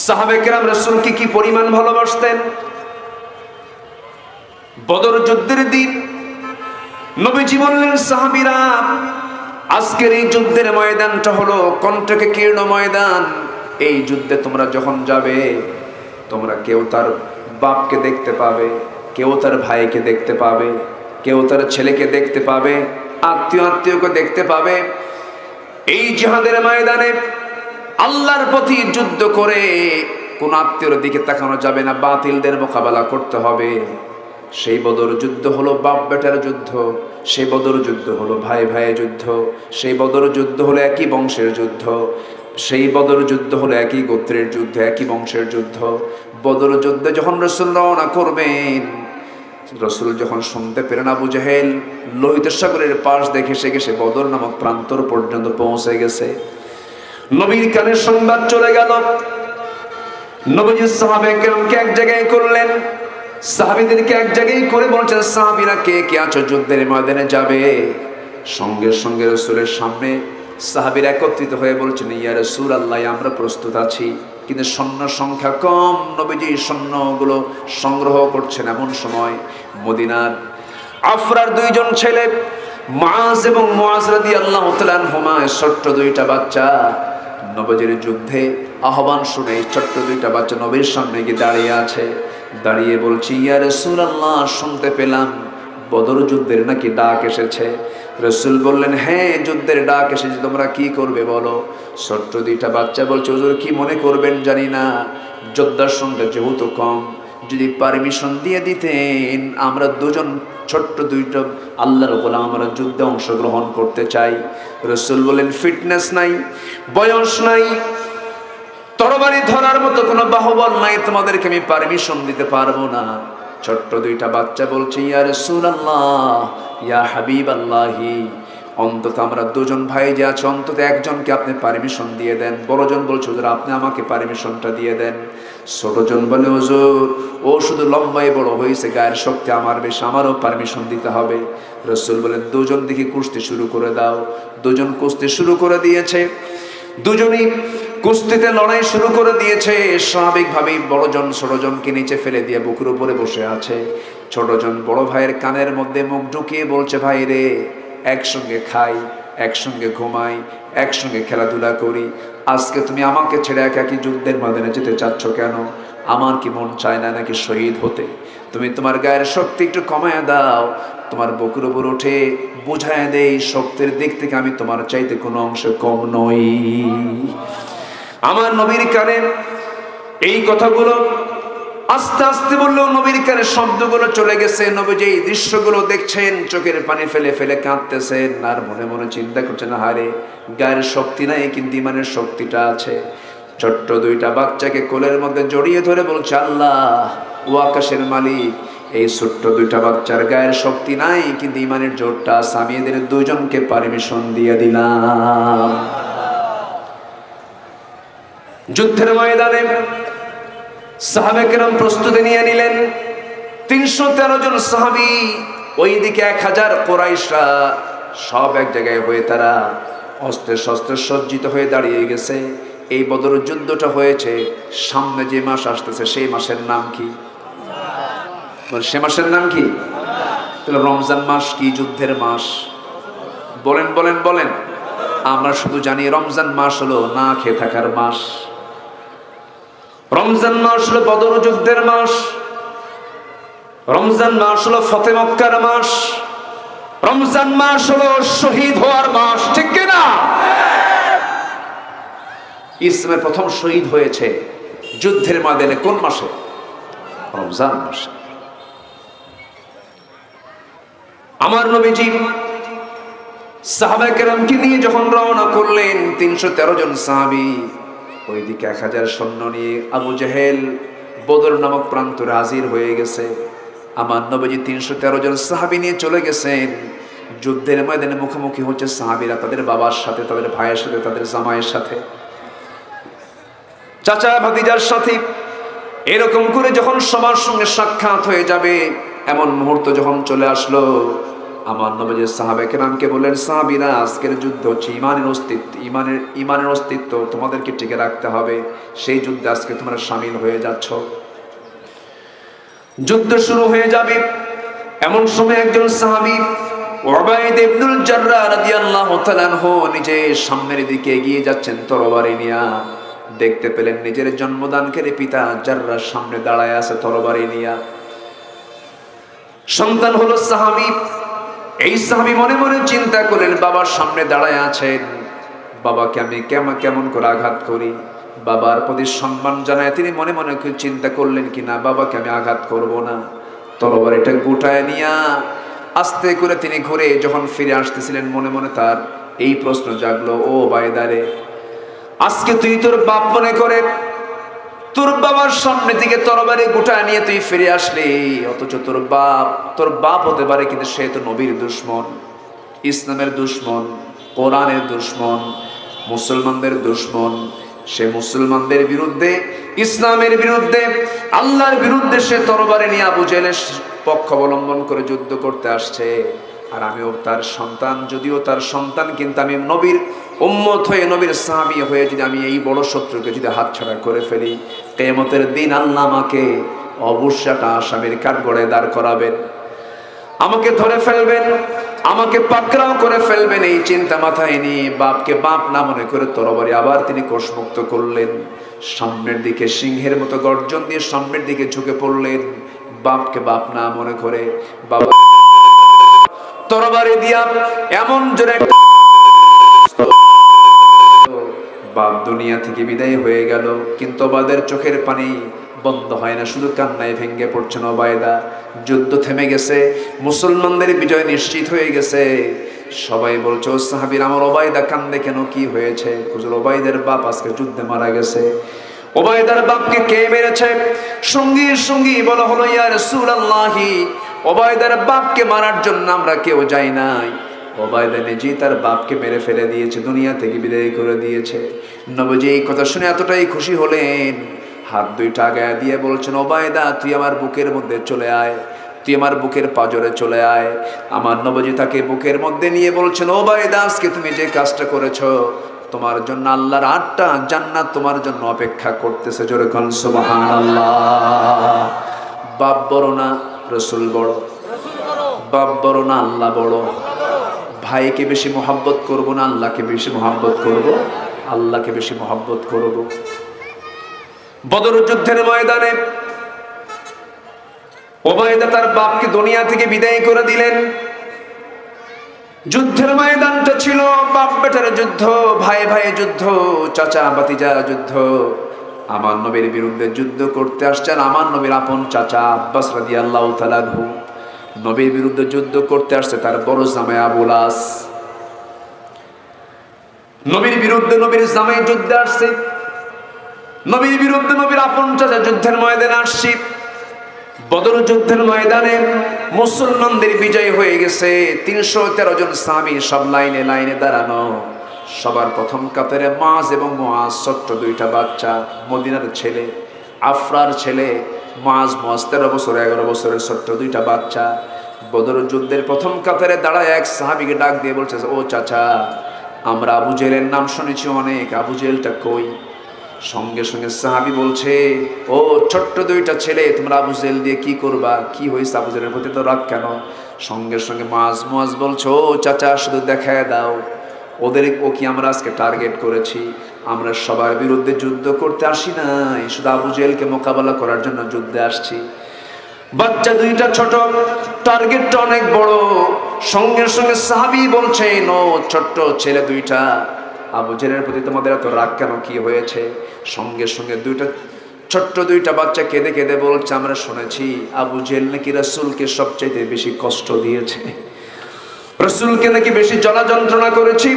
সাহাবে কেরাম রাসূলকে কি পরিমাণ ভালোবাসতেন। বদর যুদ্ধের দিন নবীজি বললেন, সাহাবীরা, আজকের এই যুদ্ধের ময়দানটা হলো কণ্টকে কীর্ণ ময়দান। এই যুদ্ধে তোমরা যখন যাবে, তোমরা কেউ তার বাপকে দেখতে পাবে, কেউ তার ভাইকে দেখতে পাবে, কেউ তার ছেলেকে দেখতে পাবে, আত্মীয়কে দেখতে পাবে। এই জিহাদের ময়দানে আল্লাহর পথে যুদ্ধ করে কোন আত্মীয়র দিকে তাকানো যাবে না, বাতিলদের মোকাবেলা করতে হবে। সেই বদর যুদ্ধ হলো বাপ বেটার যুদ্ধ, সেই বদর যুদ্ধ হলো ভাই ভাইয়ের যুদ্ধ, সেই বদর যুদ্ধ হলো একই বংশের যুদ্ধ, সেই বদর যুদ্ধ হলো একই গোত্রের যুদ্ধ, একই বংশের যুদ্ধ। বদর যুদ্ধে যখন রাসূল রওনা করবেন, রাসূল যখন শুনতে পেলেন আবু জাহেল লোহিত সাগরের পাশ দেখে সে বদর নামক প্রান্তর পর্যন্ত পৌঁছে গেছে, নবীর কানে সংবাদ চলে গেল। নবীজি সাহাবায়ে কেরামকে এক জায়গায় করলেন, সাহাবীদেরকে এক জায়গায় করে বলছেন, সাহাবীরা কে কে আছো যুদ্ধের ময়দানে যাবে? সঙ্গে সঙ্গে রাসূলের সামনে সাহাবীরা একত্রিত হয়ে বলছেন, ইয়া রাসূলুল্লাহ, আমরা প্রস্তুত আছি, কিন্তু সৈন্য সংখ্যা কম। নবীজি সৈন্যগুলো সংগ্রহ করছেন। এমন সময় মদিনার আফরার দুইজন ছেলে, মুআজ এবং মুআজ রাদিয়াল্লাহু তাআলা আনহুমা, ছোট্ট দুইটা বাচ্চা, নবীজির যুদ্ধে আহ্বান শুনে ছোট্ট দুইটা বাচ্চা নবীর সামনে গিয়ে দাঁড়িয়ে আছে। দাঁড়িয়ে বলছি, ইয়া রাসূলুল্লাহ, শুনতে পেলাম বদর যুদ্ধের নাকি ডাক এসেছে। রাসূল বললেন, হ্যাঁ, যুদ্ধের ডাক এসেছে, তোমরা কি করবে বলো? ছোট্ট দুইটা বাচ্চা বলছে, হুজুর কি মনে করবেন জানি না, যোদ্ধার সংখ্যা যেহেতু কম, যদি পারমিশন দিয়ে দিতেন, আমরা দুজন ছোট্ট দুইটা আল্লাহর গোলাম, আমরা যুদ্ধে অংশগ্রহণ করতে চাই। রাসূল বললেন, ফিটনেস নাই, বয়স নাই, তরবারি ধরার মতো কোনো বাহুবল নাই, তোমাদেরকে আমি পারমিশন দিতে পারবো না। ছোট্ট দুইটা বাচ্চা বলছে, ইয়া রাসূলুল্লাহ, ইয়া হাবিবাল্লাহি, অন্তত আমরা দুজন ভাই যে আছে, অন্তত একজনকে আপনি পারমিশন দিয়ে দেন। বড়জন বলছে, হুজুর আপনি আমাকে পারমিশনটা দিয়ে দেন। ছোটজন বলে, হুজুর ও শুধু লম্বাই বড় হয়েছে, গায়ের শক্তি আমার বেশি, আমারও পারমিশন দিতে হবে। রাসূল বলেন, দুজন দেখি কুস্তি শুরু করে দাও। দুজন কুস্তি শুরু করে দিয়েছে, দুজনই কুস্তিতে লড়াই শুরু করে দিয়েছে। স্বাভাবিকভাবেই বড়জন ছোটজনকে নিচে ফেলে দিয়ে বুকের উপরে বসে আছে। ছোটজন বড় ভাইয়ের কানের মধ্যে মুখ ঢুকিয়ে বলছে, ভাই রে, একসঙ্গে খাই, একসঙ্গে ঘুমাই, একসঙ্গে খেলাধুলা করি, আজকে তুমি আমাকে ছেড়ে একাকী যুদ্ধের ময়দানে যেতে চাচ্ছ কেন? আমার কি মন চায় না নাকি শহীদ হতে? তুমি তোমার গায়ের শক্তি একটু কমায় দাও, তোমার বুকের উপর উঠে বুঝায় দেই, শক্তির দিক থেকে আমি তোমার চাইতে কোনো অংশে কম নই। আমার নবীর কানে এই কথাগুলো আস্তে আস্তে বললেও নবীর কানে শব্দগুলো চলে গেছে। নবীজি এই দৃশ্যগুলো দেখছেন, চোখের পানি ফেলে ফেলে কাঁদতেছেন, আর মনে মনে চিন্তা করছেন, হারে, গায়ের শক্তি নাই কিন্তু ইমানের শক্তিটা আছে। ছোট্ট দুইটা বাচ্চাকে কোলের মধ্যে জড়িয়ে ধরে বলছে, আল্লাহ, ও আকাশের মালিক, এই ছোট্ট দুইটা বাচ্চার গায়ের শক্তি নাই কিন্তু ইমানের জোরটা আছে, আমি এদের দুজনকে পারমিশন দিয়ে দিলাম। যুদ্ধের ময়দানে সাহাবে কেরাম প্রস্তুতি নিয়ে নিলেন। 313 জন সাহাবী, ওইদিকে 1000 কুরাইশরা, সব এক জায়গায় হয়ে তারা অস্ত্রে শস্ত্রে সজ্জিত হয়ে দাঁড়িয়ে গেছে। এই বদর যুদ্ধটা হয়েছে, সামনে যে মাস আসতেছে সেই মাসের নাম কি? সে মাসের নাম কি? তাহলে রমজান মাস কি যুদ্ধের মাস? বলেন বলেন বলেন। আমরা শুধু জানি রমজান মাস হলো না খেয়ে থাকার মাস, রমজান মাস হলো বদর যুদ্ধের মাস, রমজান মাস হলো ফতে মক্কার মাস, রমজান মাস হলো শহীদ হওয়ার মাস, ঠিক কিনা? ইসলামের প্রথম শহীদ হয়েছে যুদ্ধের ময়দানে কোন মাসে? রমজান মাসে। আমার নবীজি সাহাবায়ে কেরামকে নিয়ে যখন রওনা করলেন, 313 জন সাহাবী, ওইদিকে 1000 সৈন্য নিয়ে আবু জাহেল বদর নামক প্রান্তরে হাজির হয়ে গেছে। আমার নবীজি 313 জন সাহাবী নিয়ে চলে গেছেন। যুদ্ধের ময়দানে মুখোমুখি হচ্ছে সাহাবীরা তাদের বাবার সাথে, তাদের ভাইয়ের সাথে, তাদের জামাইয়ের সাথে, চাচা ভাতিজার সাথে। এরকম করে যখন সবার সঙ্গে সাক্ষাৎ হয়ে যাবে, এমন মুহূর্ত যখন চলে আসলো, আমার নবী সাহাবায়ে কেরামকে বললেন, সাহাবীরা, আজকের যুদ্ধ হচ্ছে ইমানের অস্তিত্ব তোমাদেরকে টিকে রাখতে হবে, সেই যুদ্ধে আজকে তোমরা শামিল হয়ে যাচ্ছ। যুদ্ধ শুরু হয়ে যাবে, এমন সময় একজন সাহাবী উবাইদ ইবনুল জাররাহ রাদিয়াল্লাহু তাআলা আনহু নিজে সামনের দিকে এগিয়ে যাচ্ছেন তরবারি নিয়ে। দেখতে পেলেন নিজের জন্মদানকারী পিতা জাররাহ সামনে দাঁড়ায় আছে তরবারি নিয়ে। সন্তান হলো সাহাবী। এই সাহাবী মনে মনে চিন্তা করলেন, বাবার সামনে দাঁড়ায় আছেন, বাবাকে আমি কেমন করে আঘাত করি। বাবার প্রতি সম্মান জানায় তিনি মনে মনে চিন্তা করলেন কিনা বাবাকে আমি আঘাত করব না। তরবারিটা গোটায় নিয়া আস্তে করে তিনি ঘুরে যখন ফিরে আসতেছিলেন, মনে মনে তার এই প্রশ্ন জাগলো, ও বাইদারে, আজকে তুই তোর বাপ মনে করে তোর বাবার সামনে থেকে তরবারি গোটায় নিয়ে তুই ফিরে আসলি, অথচ তোর বাপ হতে পারে কিন্তু সে তো নবীর দুশমন, ইসলামের দুশমন, কোরআনের দুশমন, মুসলমানদের দুশমন। সে মুসলমানদের বিরুদ্ধে, ইসলামের বিরুদ্ধে, আল্লাহর বিরুদ্ধে সে তরবারি নিয়ে আবু জেহেলের পক্ষ অবলম্বন করে যুদ্ধ করতে আসছে। আর আমিও তার সন্তান, যদিও তার সন্তান, কিন্তু আমি নবীর উম্মত হয়ে, নবীর সাহাবী হয়ে যদি আমি এই বড় শত্রুকে যদি হাতছাড়া করে ফেলি, কিয়ামতের দিন আল্লাহ আমাকে অবশ্যই একটা আসামির কাঠগড়ায় দাঁড় করাবেন, আমাকে ধরে ফেলবেন, আমাকে পাকড়াও করে ফেলবেন। এই চিন্তা মাথায় নিয়ে বাপকে বাপ না মনে করে তরবারি আবার তিনি কোষমুক্ত করলেন। সামনের দিকে সিংহের মতো গর্জন দিয়ে সামনের দিকে ঝুঁকে পড়লেন, বাপকে বাপ না মনে করে। বাবা তরবারি দিয়া এমন জোরে বাপ দুনিয়া থেকে বিদায় হয়ে গেল, কিন্তু ওবায়দার চোখের পানি বন্ধ হয় না, শুধু কান্নায় ভেঙে পড়ছেন ওবায়দা। যুদ্ধ থেমে গেছে, মুসলমানদের বিজয় নিশ্চিত হয়ে গেছে। সবাই বলছে, ও সাহাবীর, আমার ওবায়দা কান্দে কেন, কি হয়েছে? হুজুর, ওবায়দার বাপ আজকে যুদ্ধে মারা গেছে। ওবায়দার বাপকে কে মেরেছে? সঙ্গী সঙ্গী বলা হলো, ইয়া রাসূলুল্লাহি, ওবায়দার বাপকে মারার জন্য আমরা কেউ যাই নাই, ওবায়দা নিজেই তার বাপকে মেরে ফেলে দিয়েছে, দুনিয়া থেকে বিদায় করে দিয়েছে। নবীজি এই কথা শুনে এতটাই খুশি হলেন, হাত দুইটা আগায় দিয়ে বলছেন, ওবায়দা, তুই আমার বুকের মধ্যে চলে আয়, তুই আমার বুকের পাজরে চলে আয়। আমার নবীজি তাকে বুকের মধ্যে নিয়ে বলছেন, ওবায়দা, আজকে তুমি যে কাজটা করেছো, তোমার জন্য আল্লাহর 8টা জান্নাত তোমার জন্য অপেক্ষা করতেছে। জোরে কোন সুবহানাল্লাহ। বাপ বড় না রাসূল বড়? বাপ বড় না আল্লাহ বড়? ভাইকে বেশি মহব্বত করব না আল্লাহকে বেশি মহব্বত করব? আল্লাহকে বেশি মহব্বত করব। বদর যুদ্ধের ময়দানে ওবায়দা তার বাপকে দুনিয়া থেকে বিদায় করে দিলেন। যুদ্ধের ময়দানটা ছিল বাপ বেটার যুদ্ধ, ভাই ভাই যুদ্ধ, চাচা ভাতিজা যুদ্ধ। আমার নবীর বিরুদ্ধে যুদ্ধ করতে আসছেন আমার নবীর আপন চাচা আব্বাস রাদিয়াল্লাহু তাআলা আনহু। নবীর বিরুদ্ধে যুদ্ধ করতে আসছে তার বড় জামাই আবুল আস। নবীর বিরুদ্ধে নবীর জামাই যুদ্ধে আসছে, নবীর বিরুদ্ধে নবীর আপন চাচা যুদ্ধের ময়দানে আসছে। বদর যুদ্ধের ময়দানে মুসলমানদের বিজয় হয়ে গেছে। 313 জন সাহাবী সব লাইনে লাইনে দাঁড়ানো। সবার প্রথম কাতারে মাজ এবং মুআজ, ছোট্ট দুইটা বাচ্চা, মদিনার ছেলে, আফরার ছেলে মাজ। 13 বছর 11 বছরের ছোট্ট দুইটা বাচ্চা। বদর যুদ্ধের প্রথম কাতারে দাঁড়ায় এক সাহাবীকে ডাক দিয়ে বলছে, ও চাচা, আমরা আবু জেহেলের নাম শুনেছি অনেক, আবু জেহেলটা কই? সঙ্গে সঙ্গে সাহাবী বলছে, ও ছোট্ট দুইটা ছেলে, তোমরা আবু জেহেল দিয়ে কি করবা? কি হয়েছে আবু জেহেলের প্রতি তো রাগ কেন? সঙ্গে সঙ্গে মুআজ বলছে, ও চাচা, শুধু দেখায় দাও ওদের, ও কি আমরা আজকে টার্গেট করেছি? আমরা সবার বিরুদ্ধে যুদ্ধ করতে আসি নাই, শুধু আবু জেহেলকে মোকাবেলা করার জন্য যুদ্ধে আসছি। বাচ্চা দুইটা ছোট, টার্গেটটা অনেক বড়। সঙ্গে সঙ্গে সাহাবী বলছেন, ও ছোট্ট ছেলে দুইটা, আবু জেহেলের প্রতি তোমাদের এত রাগ কেন, কি হয়েছে? সঙ্গে সঙ্গে ছোট্ট দুইটা বাচ্চা কেঁদে কেঁদে বলছে, আমরা শুনেছি আবু জেহেল নাকি রাসূলকে সবচাইতে বেশি কষ্ট দিয়েছে, রাসূলকে নাকি বেশি জ্বালা যন্ত্রণা করেছি,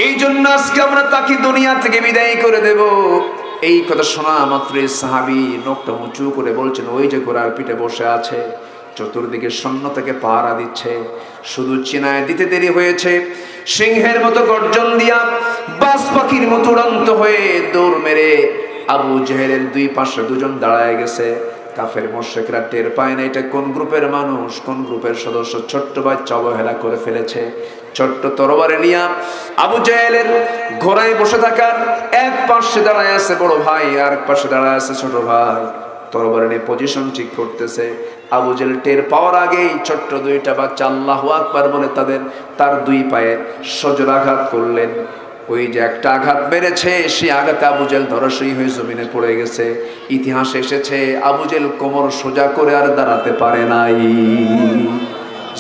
এই জন্য আজকে আমরা তাকে দুনিয়া থেকে বিদায় করে দেব। এই কথা শোনা মাত্র সাহাবী নখটা উঁচু করে বলছেন, ওই যে ঘোড়ার পিঠে বসে আছে, চতুর্দিকে সৈন্য থেকে পাহারা দিচ্ছে, শুধু চিনায় দিতে দেরি হয়েছে। সিংহের মতো গর্জন দিয়া বাজ পাখির মতো উড়ন্ত হয়ে দৌড় মেরে আবু জেহেলের দুই পাশে দুজন দাঁড়ায় গেছে। কাফের মুশরিকরা টের পায় না এটা কোন গ্রুপের মানুষ, কোন গ্রুপের সদস্য। ছোট্ট বাচ্চা অবহেলা করে ফেলেছে। ছোট্ট তরবারে নিয়ে আবু জাহেলের ঘোড়ায় বসে থাকার এক পাশে দাঁড়ায় আছে বড় ভাই, আর এক পাশে দাঁড়ায় আছে ছোট ভাই। তরবারে নিয়ে পজিশন ঠিক করতেছে। আবু জাহেল টের পাওয়ার আগেই ছোট্ট দুইটা বাচ্চা আল্লাহু আকবার বলে তার দুই পায়ে সজোরাঘাত করলেন। ওই যে একটা আঘাত মেরেছে, সেই আঘাতে আবু জাহেল ধরাশয়ী হয়ে জমিনে পড়ে গেছে। ইতিহাসে এসেছে আবু জাহেল কোমর সোজা করে আর দাঁড়াতে পারে নাই।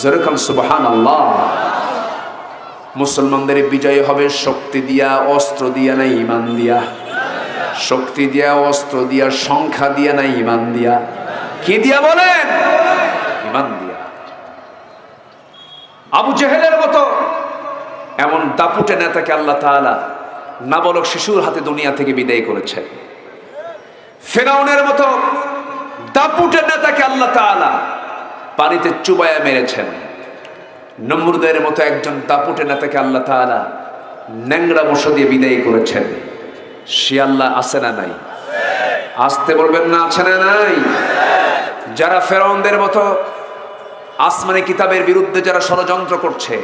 যেরকম সুবহানাল্লাহ। মুসলমানদের বিজয় হবে শক্তি দিয়া, অস্ত্র দিয়া, না ঈমান দিয়া? শক্তি দিয়া, অস্ত্র দিয়া, সংখ্যা দিয়া, না ঈমান দিয়া? কি দিয়া বলেন? ঈমান দিয়া। আবু জাহেলের মতো এমন দাপুটে নেতাকে আল্লাহ তাআলা নাবালক শিশুর হাতে দুনিয়া থেকে বিদায় করেছেন। ফিরআউনের মতো দাপুটে নেতাকে আল্লাহ তাআলা পানিতে চুবায়া মেরেছেন। নমরুদের মতো একজন দাপুটে নেতাকে আল্লাহ তাআলা ন্যাংরা মশা দিয়ে বিদায় করেছেন। সে আল্লাহ আছে না নাই? আসতে বলবেন না, আছে না নাই? যারা ফিরআউনদের মতো আসমানি কিতাবের বিরুদ্ধে যারা ষড়যন্ত্র করছে,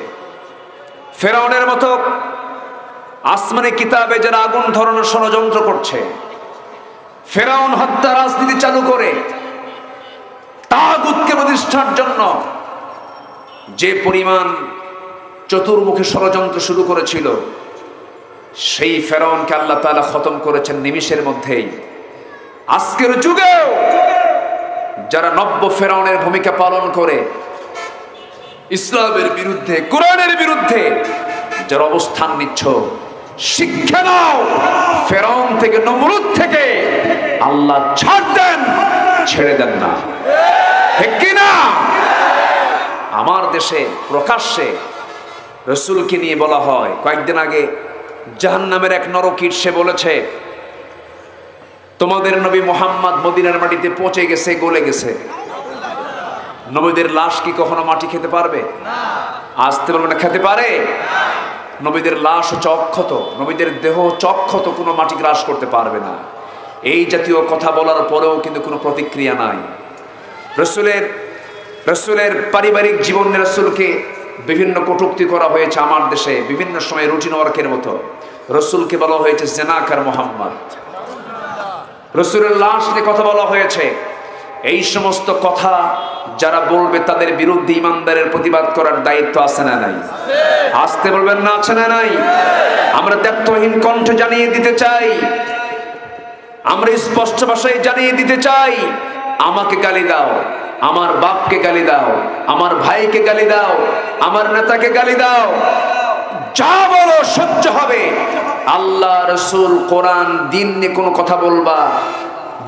ফিরআউনের মতো আসমানি কিতাবে যারা আগুন ধরানোর ষড়যন্ত্র করছে, ফিরআউন হত্যা রাজনীতি চালু করে তাগুতকে প্রতিষ্ঠার জন্য যে পরিমাণ চতুর্মুখী ষড়যন্ত্র শুরু করেছিল, সেই ফিরআউনকে আল্লাহ তাআলা খতম করেছেন নিমিষের মধ্যেই। আজকের যুগেও যারা নব্য ফিরআউনের ভূমিকা পালন করে ইসলামের বিরুদ্ধে, কোরআনের বিরুদ্ধে যারা অবস্থান নিচ্ছ, শিক্ষা নাও ফিরআউন থেকে, নমরুদ থেকে। আল্লাহ ছাড় দেন, ছেড়ে দেন না, ঠিক কি না? আমার দেশে প্রকাশ্যে রাসূলকে নিয়ে বলা হয়, কয়েকদিন আগে জাহান্নামের এক নরকীট সে বলেছে, তোমাদের নবী মুহাম্মদ মদিনার মাটিতে পচে গেছে, গলে গেছে। নবীদের লাশ কি কখনো মাটি খেতে পারবে? আসতে পারবে না, খেতে পারে? নবীদের লাশ হচ্ছে অক্ষত, নবীদের দেহ হচ্ছে অক্ষত, কোনো মাটি গ্রাস করতে পারবে না। এই জাতীয় কথা বলার পরেও কিন্তু কোনো প্রতিক্রিয়া নাই। রসুলের পারিবারিক জীবনে রসুলকে বিভিন্ন কটূক্তি করা হয়েছে আমার দেশে, বিভিন্ন সময় রুটিন ওয়ার্কের মতো। রসুলকে বলা হয়েছে জেনাকার মোহাম্মদ। রসুলের লাশ নিয়ে কথা বলা হয়েছে। এই সমস্ত কথা যারা বলবে তাদের বিরুদ্ধে ইমানদারের প্রতিবাদ করার দায়িত্ব আছে না নাই? আসতে বলবেন না, আছে না নাই? আমরা দ্ব্যর্থহীন কণ্ঠে জানিয়ে দিতে চাই, আমরা স্পষ্ট ভাষায় জানিয়ে দিতে চাই, আমাকে গালি দাও, আমার বাপকে গালি দাও, আমার ভাইকে গালি দাও, আমার নেতাকে গালি দাও, যা বলো সহ্য হবে। আল্লাহ, রসুল, কোরআন, দিন নিয়ে কোনো কথা বলবা,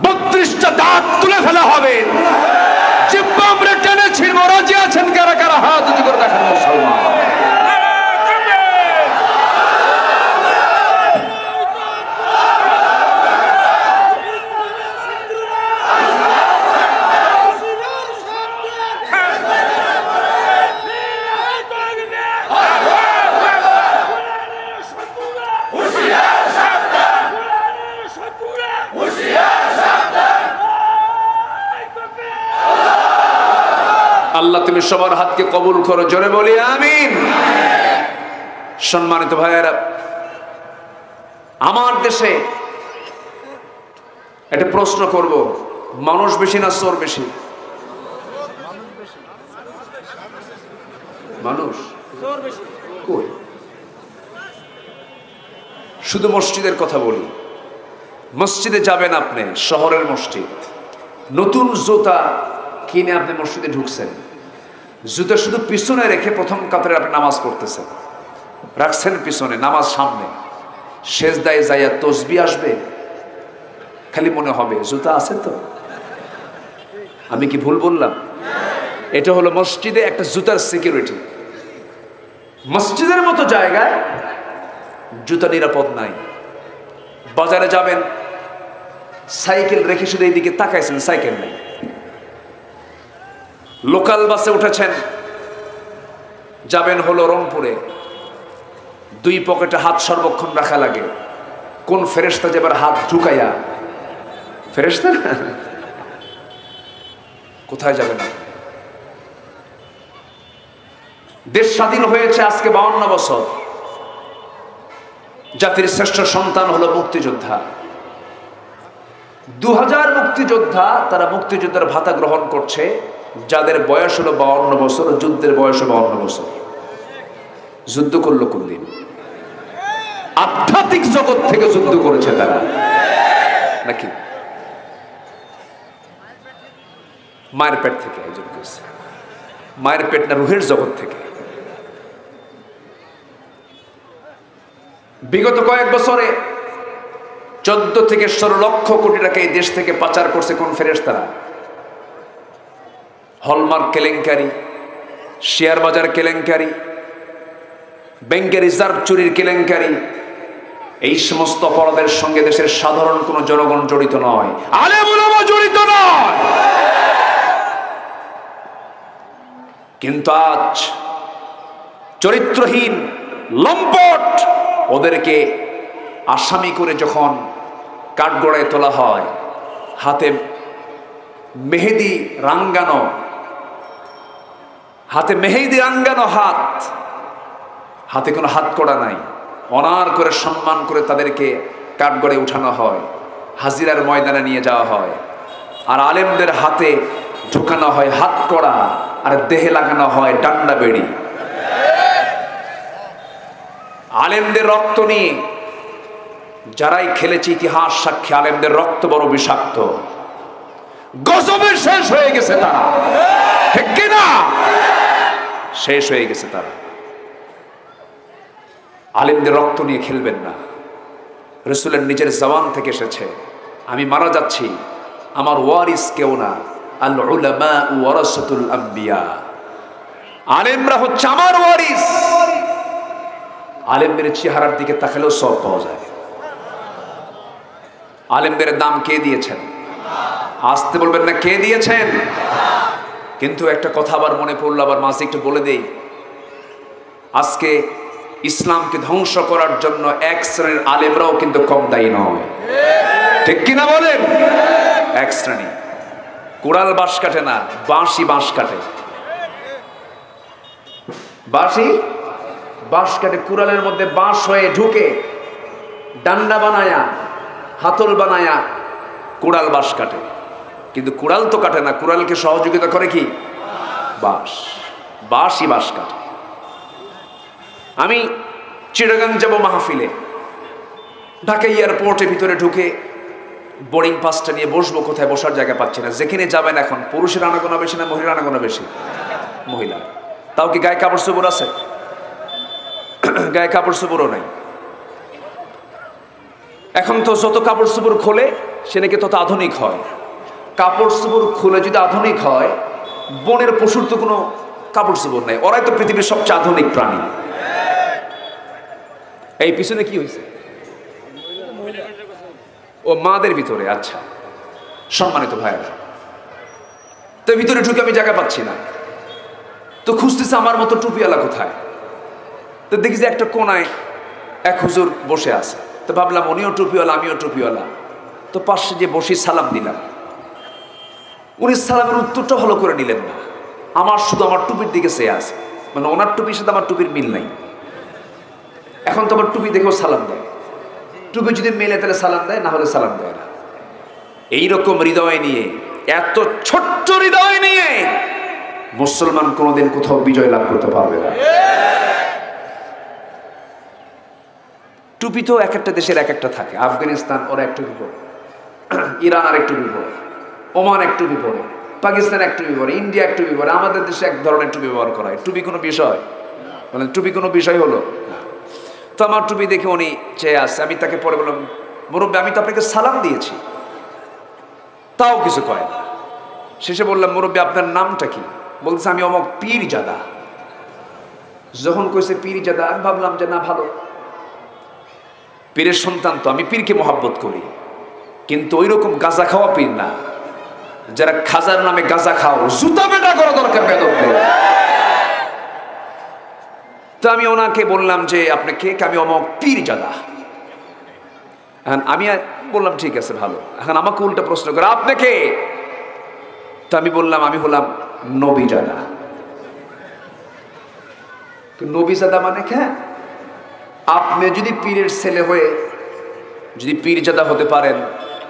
32টা দাঁত তুলে ফেলা হবে। জিহ্বা আমরা টেনে ছিড়ব। রাজি আছেন কারা কারা? হাত উঁচু করে দেখান মুসলমান। আল্লাহ তুমি সবার হাতকে কবুল করো, জোরে বলি আমিন। সম্মানিত ভাইয়েরা, আমার দেশে একটা প্রশ্ন করব, মানুষ বেশি না চোর বেশি? মানুষ কই? শুধু মসজিদের কথা বলি। মসজিদে যাবেন আপনি, শহরের মসজিদ, নতুন জুতা কিনে আপনি মসজিদে ঢুকছেন, জুতা শুধু পিছনে রেখে প্রথম কাতারে আপনি নামাজ পড়তেছেন, রাখছেন পিছনে, নামাজ সামনে, সেজদায় যাইয়া তসবিহ আসবে, খালি মনে হবে জুতা আছে তো। আমি কি ভুল বললাম? এটা হলো মসজিদে একটা জুতার সিকিউরিটি। মসজিদের মতো জায়গায় জুতা নিরাপদ নাই। বাজারে যাবেন, সাইকেল রেখে শুধু এইদিকে তাকাইছেন, সাইকেল নেই। লোকাল বাসে উঠেছেন, যাবেন হলো রংপুরে, 2 পকেটে হাত সর্বক্ষণ রাখা লাগে। কোন ফেরেশতা যে এবার হাত ঢুকাইয়া, ফেরেশতা কোথায় যাবেন আপনি? দেশ স্বাধীন হয়েছে আজকে 52 বছর। জাতির শ্রেষ্ঠ সন্তান হলো মুক্তিযোদ্ধা। 2000 মুক্তিযোদ্ধা, তারা মুক্তিযোদ্ধার ভাতা গ্রহণ করছে, যাদের বয়স হলো 52 বছর, যুদ্ধের বয়স 52 বছর। যুদ্ধ করলো কোন দিন? আধ্যাত্মিক জগৎ থেকে যুদ্ধ করেছে তারা, নাকি মায়ের পেট থেকে? একজন করেছে মায়ের পেট না রুহের জগৎ থেকে। বিগত কয়েক বছরে 14 থেকে 16 লক্ষ কোটি টাকা এই দেশ থেকে পাচার করছে কোন ফেরেশতারা? হলমার্ক কেলেঙ্কারি, শেয়ার বাজার কেলেঙ্কারি, ব্যাংকের রিজার্ভ চুরির কেলেঙ্কারি, এই সমস্ত অপরাধের সঙ্গে দেশের সাধারণ কোন জনগণ জড়িত নয়, আলেম ওলামা জড়িত নয়। কিন্তু আজ চরিত্রহীন লম্পট ওদেরকে আসামি করে যখন কাঠগড়ায় তোলা হয়, হাতে মেহেদি রাঙ্গানো, হাতে কোনো হাত কড়া নাই, অনার করে সম্মান করে তাদেরকে কাঠগড়ায় উঠানো হয়, হাজিরার ময়দানে নিয়ে যাওয়া হয়, আর আলেমদের হাতে ঢুকানো হয় হাত কড়া, আর দেহে লাগানো হয় ডান্ডা বেড়ি। আলেমদের রক্ত নিয়ে যারাই খেলেছে ইতিহাস সাক্ষী, আলেমদের রক্ত বড় বিষাক্ত, গজবে শেষ হয়ে গেছে তারা, ঠিক কিনা? শেষ হয়ে গেছে তারা। আলেমদের রক্ত নিয়ে খেলবেন না। রাসূলের নিজের জবান থেকে এসেছে, আমি মারা যাচ্ছি, আমার ওয়ারিস কেউ না, আল উলামা ওয়ারাসাতুল আম্বিয়া, আলেমরা হচ্ছে আমার ওয়ারিস। আলেমদের চেহারার দিকে তাকালেও সব পাওয়া যায়। আলেমদের দাম কে দিয়েছেন? আসতে বলবেন না, কে দিয়েছেন? কিন্তু একটা কথা আবার মনে পড়লো, আবার মাঝে একটু বলে দেই, আজকে ইসলামকে ধ্বংস করার জন্য এক শ্রেণীর আলেমরাও কিন্তু কম দায়ী নয়, ঠিক কিনা বলেন? এক শ্রেণী কুড়াল বাঁশ কাটে না, বাঁশি বাঁশ কাটে। বাঁশি বাঁশ কাটে, কুড়ালের মধ্যে বাঁশ হয়ে ঢুকে ডান্ডা বানায়া, হাতল বানায়া কুড়াল বাঁশ কাটে। কিন্তু কুড়াল তো কাটে না, কুড়ালকে সহযোগিতা করে কি? বাঁশ। বাঁশই বাঁশ কাটে। আমি চিটাগাং যাব মাহফিলে, ঢাকা এয়ারপোর্টের ভিতরে ঢুকে বোর্ডিং পাসটা নিয়ে বসবো, কোথায় বসার জায়গা পাচ্ছি না। যেখানে যাবেন এখন পুরুষের আনাগোনা বেশি না মহিলার আনাগোনা বেশি? মহিলা। তাও কি গায়ে কাপড় চোপড় আছে? গায়ে কাপড় চোপড়ও নাই। এখন তো যত কাপড় চোপড় খোলে সে নাকি তত আধুনিক হয়। কাপড় চোপড় খুলে যদি আধুনিক হয়, বনের পশুর তো কোনো কাপড় চোপড় নাই, ওরাই তো পৃথিবীর সবচেয়ে আধুনিক প্রাণী। এই পিছনে কি হয়েছে? ও মাদের ভিতরে। আচ্ছা, সম্মানিত ভাইয়েরা, তো ভিতরে ঢুকে আমি জায়গা পাচ্ছি না, তো খুঁজতেছে আমার মতো টুপিওয়ালা কোথায়। তো দেখি যে একটা কোনায় এক হুজুর বসে আছে, তো ভাবলাম উনিও টুপিওয়ালা আমিও টুপিওয়ালা, তো পাশে যে বসি সালাম দিলাম। উনি সালামের উত্তরটা ভালো করে নিলেন না, আমার শুধু আমার টুপির দিকে চেয়ে আছে, মানে ওনার টুপির সাথে আমার টুপির মিল নাই। এখন তো আমার টুপি দেখেও সালাম দেয়, টুপি যদি মেলে তাহলে সালাম দেয়, না হলে সালাম দেয় না। এইরকম হৃদয় নিয়ে, এত ছোট্ট হৃদয় নিয়ে মুসলমান কোনোদিন কোথাও বিজয় লাভ করতে পারবে না। টুপি তো এক একটা দেশের এক একটা থাকে। আফগানিস্তান ওরা একটু বিপরে, ইরান আর একটু বিপরে, ওমান একটু বিপরে, পাকিস্তান একটু বিপরে, ইন্ডিয়া একটু বিপরে। আমাদের দেশে এক ধরনের টুপি ব্যবহার করা হয়। টুপি কোনো বিষয়? বলেন টুপি কোনো বিষয় হলো? তো আমার টুপি দেখে উনি চেয়ে আসছে। আমি তাকে পরে বললাম, মুরব্বী আমি তো আপনাকে সালাম দিয়েছি, তাও কিছু কয় না। শেষে বললাম, মুরব্বী আপনার নামটা কি? বলছে আমি অমক পীরজাদা। যখন কইছে পীরজাদা, আমি ভাবলাম যে না, ভালো, পীরের সন্তান তো, আমি পীরকে মহাব্বত করি, কিন্তু ওই রকম গাঁজা খাওয়া পীর না, যারা খাজার নামে গাঁজা খাও, জুতা পেটা করা দরকার বেদবদের। তো আমি ওনাকে বললাম যে আপনি কে? আমি অমক পীরজাদা। এখন আমি বললাম ঠিক আছে ভালো। এখন আমাকে উল্টা প্রশ্ন করে, আপনি কে? তো আমি বললাম আমি হলাম নবীজাদা। তো নবীজাদা মানে হ্যাঁ, আপনি যদি পীরের ছেলে হয়ে যদি পীরজাদা হতে পারেন,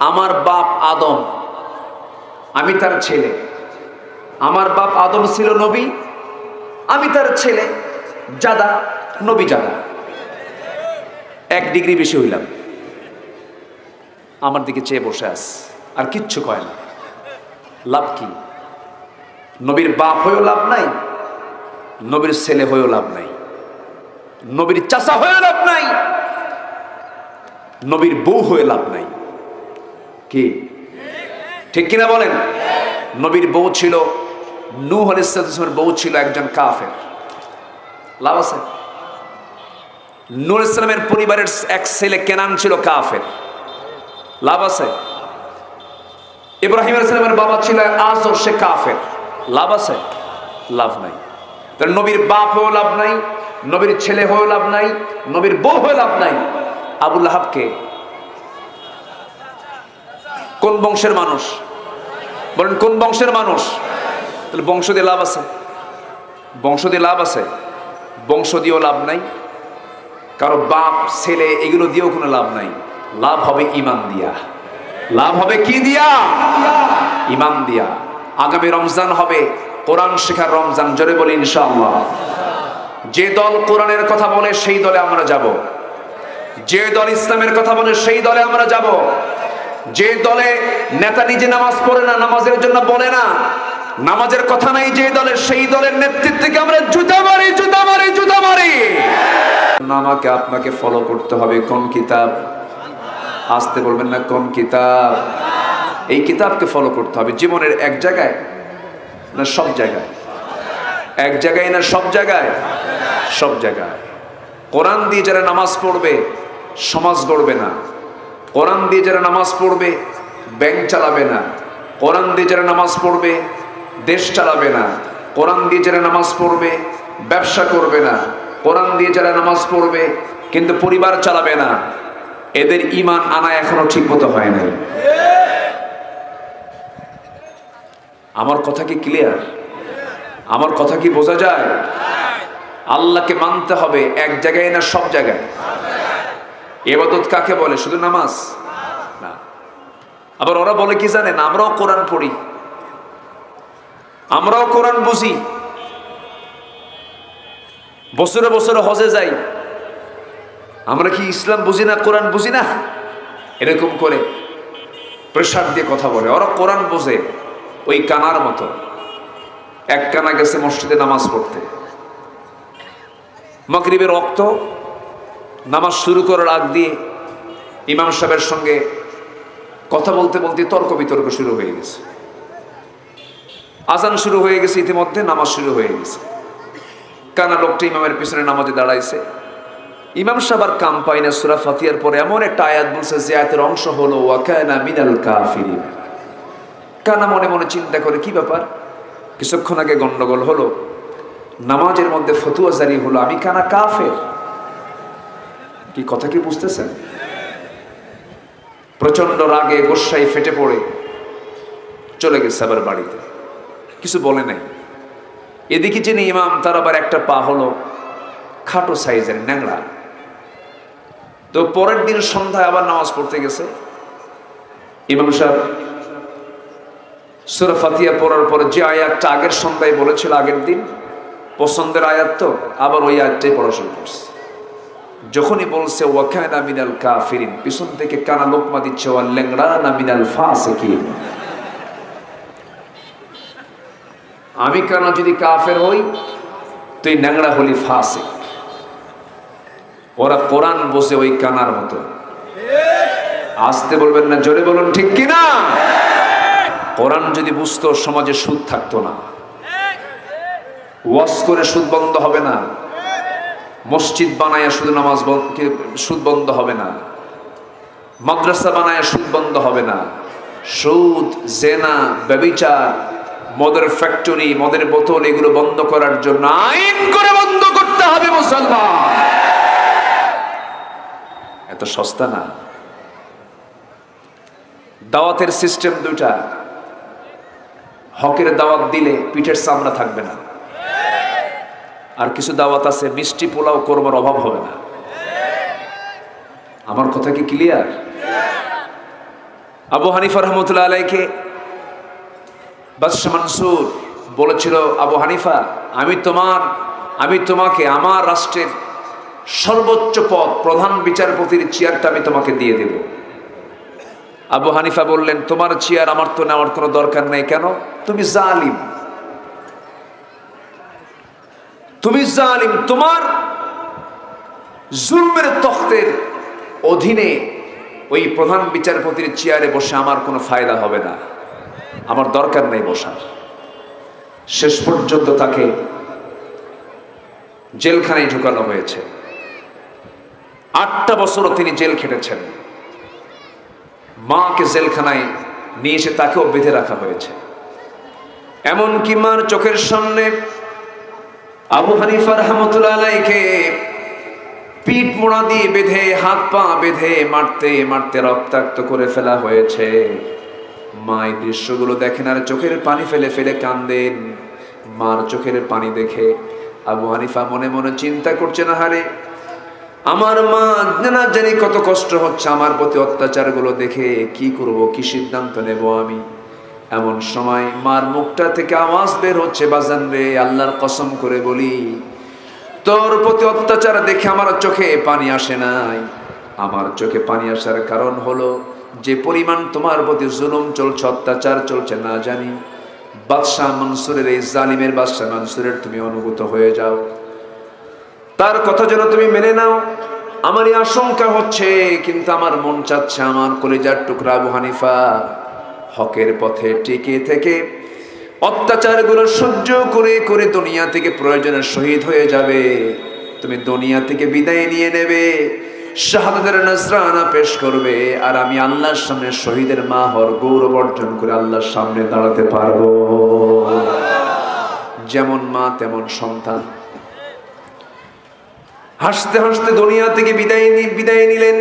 আমার বাপ আদম, আমি তার ছেলে, আমার বাপ আদম ছিল নবী, আমি তার ছেলে জাদা, নবী জাদা, 1 ডিগ্রি বেশি হইলাম। আমার দিকে চেয়ে বসে আস, আর কিচ্ছু কয় না। লাভ কি? নবীর বাপ হয়েও লাভ নাই, নবীর ছেলে হয়েও লাভ নাই, নবীর চাচা হয়েও লাভ নাই, নবীর বউ হয়ে লাভ নাই। কি ঠিক কিনা বলেন? নবীর বউ ছিল, নূহ আলাইহিস সালামের বউ ছিল একজন কাফের, লাভ আছে? নূহ আলাইহিস সালামের পরিবারের এক ছেলে কেনান ছিল কাফের, লাভ আছে? ইব্রাহিম আলাইহিস সালামের বাবা ছিল আজর, সে কাফের, লাভ আছে? লাভ নাই। তাহলে নবীর বাপ হয়েও লাভ নাই, নবীর ছেলে হয়েও লাভ নাই, নবীর বউ হয়ে লাভ নাই। আবু লাহাবকে কোন বংশের মানুষ? বলেন কোন বংশের মানুষ? তাহলে বংশ দিয়ে লাভ আছে? বংশ দিয়ে লাভ আছে? বংশ দিয়েও লাভ নাই, কারো বাপ ছেলে এগুলো দিয়েও কোনো লাভ নাই। লাভ হবে ইমান দিয়া। লাভ হবে কি দিয়া? ইমান দিয়া। আগামী রমজান হবে কোরআন শেখার রমজান, জোরে বলি ইনশাআল্লাহ। যে দল কোরআনের কথা বলে সেই দলে আমরা যাব, যে দল ইসলামের কথা বলে সেই দলে আমরা যাব। যে দলে নেতা নিজে নামাজ পড়ে না, নামাজের জন্য বলে না, নামাজের কথা নাই যে দলে, সেই দলের নেতৃত্বকে আমরা জুতা মারি, জুতা মারি, জুতা মারি। আমাকে আপনাকে ফলো করতে হবে কোন কিতাব? আসতে বলবেন না, কোন কিতাব? এই কিতাবকে ফলো করতে হবে জীবনের এক জায়গায় না সব জায়গায়? এক জায়গায় না সব জায়গায়? সব জায়গায়। কোরআন দিয়ে যারা নামাজ পড়বে সমাজ গড়বে না, কোরআন দিয়ে যারা নামাজ পড়বে ব্যাংক চালাবে না, কোরআন দিয়ে যারা নামাজ পড়বে দেশ চালাবে না, কোরআন দিয়ে যারা নামাজ পড়বে ব্যবসা করবে না, কোরআন দিয়ে যারা নামাজ পড়বে কিন্তু পরিবার চালাবে না, এদের ঈমান আনা এখনো ঠিক মতো হয় নাই। আমার কথা কি ক্লিয়ার? আমার কথা কি বোঝা যায়? আল্লাহকে মানতে হবে এক জায়গায় না সব জায়গায়? ইবাদত কাকে বলে? শুধু নামাজ না। আবার ওরা বলে কি জানেন? আমরাও কোরআন পড়ি, আমরাও কোরআন বুঝি, বছরে বছরে হজে যাই, আমরা কি ইসলাম বুঝি না, কোরআন বুঝি না? এরকম করে প্রেসার দিয়ে কথা বলে। ওরা কোরআন বোঝে ওই কানার মতো। এক কানা গেছে মসজিদে নামাজ পড়তে, মাগরিবের ওয়াক্ত, নামাজ শুরু করার আগ দিয়ে ইমাম সাহেবের সঙ্গে কথা বলতে বলতে তর্ক বিতর্ক শুরু হয়ে গেছে। আজান শুরু হয়ে গেছে, ইতিমধ্যে নামাজ শুরু হয়ে গেছে। কানা লোকটা ইমামের পিছনে নামাজে দাঁড়াইছে। ইমাম সাহেব আর কাম পায় না, সূরা ফাতিহার পরে এমন একটা আয়াত বলছে যে আয়াতের অংশ হলো ওয়া কানা মিনাল কাফিরিন। কানা মনে মনে চিন্তা করে কি ব্যাপার, কিছুক্ষণ আগে গন্ডগোল হলো, নামাজের মধ্যে ফতুয়া জারি হলো, আমি কানা কাফের। কি কথা কি বুঝতেছেন? প্রচন্ড রাগে গোসায় ফেটে পড়ে চলে গেছে আবার বাড়িতে, কিছু বলে নাই। এদিকে যিনি ইমাম তার আবার একটা পা হলো খাটো সাইজের, ন্যাংরা। তো পরের দিন সন্ধ্যায় আবার নামাজ পড়তে গেছে। ইমাম সাহেব সূরা ফাতিহা পড়ার পরে যে আয়াতটা আগের সন্ধ্যায় বলেছিল, আগের দিন পছন্দের আয়াত, তো আবার ওই আয়াতটাই পড়া শুরু করছে। যখনই বলছে ওয়া কানা মিনাল কাফিরিন, পিছন থেকে কানা লোকমা দিচ্ছে ওয়া ল্যাংড়ানা মিনাল ফাসিকিন। আমি কানা যদি কাফের হই, তুই ন্যাংড়া হলি ফাসিক। ওরা কোরআন বসে ওই কানার মতো। আসতে বলবেন না, জোরে বলুন ঠিক কিনা? কোরআন যদি বুঝতো সমাজে সুদ থাকতো না, ওয়াজ করে সুদ বন্ধ হবে না, মসজিদ বানায় শুধু নামাজ সুদ বন্ধ হবে না, মাদ্রাসা বানায় সুদ বন্ধ হবে না। সুদ, জেনা, ব্যভিচার, মদের ফ্যাক্টরি, মদের বোতল, এগুলো বন্ধ করার জন্য আইন করে বন্ধ করতে হবে মুসলমান। এত সস্তা না। দাওয়াতের সিস্টেম দুটা হকের দাওয়াত দিলে পিঠের চামড়া থাকবে না। আর কিছু দাওয়াত আছে মিষ্টি পোলাও কোরমার অভাব হবে না। আমার কথা কি ক্লিয়ার? আবু হানিফা রহমতুল্লাহ আলাইকে বাদশা মানসুর বলেছিল, আবু হানিফা, আমি তোমাকে আমার রাষ্ট্রের সর্বোচ্চ পদ প্রধান বিচারপতির চেয়ারটা আমি তোমাকে দিয়ে দেব। আবু হানিফা বললেন, তোমার চেয়ার আমার তো নেওয়ার কোনো দরকার নেই। কেন? তুমি জালিম, তোমার জুলমের তখ্তের অধীনে ওই প্রধান বিচারপতির চেয়ারে বসে আমার কোনো ফায়দা হবে না, আমার দরকার নেই বসার। শেষ পর্যন্ত তাকে জেলখানায় ঢুকানো হয়েছে। 8টা বছরও তিনি জেল খেটেছেন। মাকে জেলখানায় নিয়ে এসে তাকেও বেঁধে রাখা হয়েছে। এমনকি মার চোখের সামনে আবু হানিফা রহমতুল্লাহ আলাইকে পিঠ মোড়া দিয়ে বেঁধে, হাত পা বেঁধে মারতে মারতে রক্তাক্ত করে ফেলা হয়েছে। মা এই দৃশ্যগুলো দেখেন আর চোখের পানি ফেলে ফেলে কান্দেন। মার চোখের পানি দেখে আবু হানিফা মনে মনে চিন্তা করছেন, আহারে আমার মা না জানি কত কষ্ট হচ্ছে আমার প্রতি অত্যাচারগুলো দেখে, কি করব, কি সিদ্ধান্ত নেব আমি। এমন সময় মার মুখটা থেকে আওয়াজ বের হচ্ছে, বাজান রে, আল্লাহর কসম করে বলি, তোর প্রতি অত্যাচার দেখে আমার চোখে পানি আসে নাই। আমার চোখে পানি আসার কারণ হলো যে পরিমাণ তোমার প্রতি জুলুম চলছে, অত্যাচার চলছে, না জানি বাদশাহ মনসুরের, এই জালিমের বাদশাহ মনসুরের তুমি অনুভূত হয়ে যাও, তার কথা যেন তুমি মেনে নাও। আমারই আশঙ্কা হচ্ছে, কিন্তু আমার মন চাচ্ছে আমার কলিজার টুকরা আবু হানিফা হকের পথে টিকে থেকে অত্যাচারগুলো সহ্য করে করে দুনিয়া থেকে প্রয়োজনে শহীদ হয়ে যাবে। তুমি দুনিয়া থেকে বিদায় নিয়ে নেবে, শাহাদাতের নজরানা পেশ করবে, আর আমি আল্লাহর সামনে শহীদের মা হওয়ার গৌরব অর্জন করে আল্লাহর সামনে দাঁড়াতে পারবো। যেমন মা তেমন সন্তান। হাসতে হাসতে দুনিয়া থেকে বিদায় নিলেন।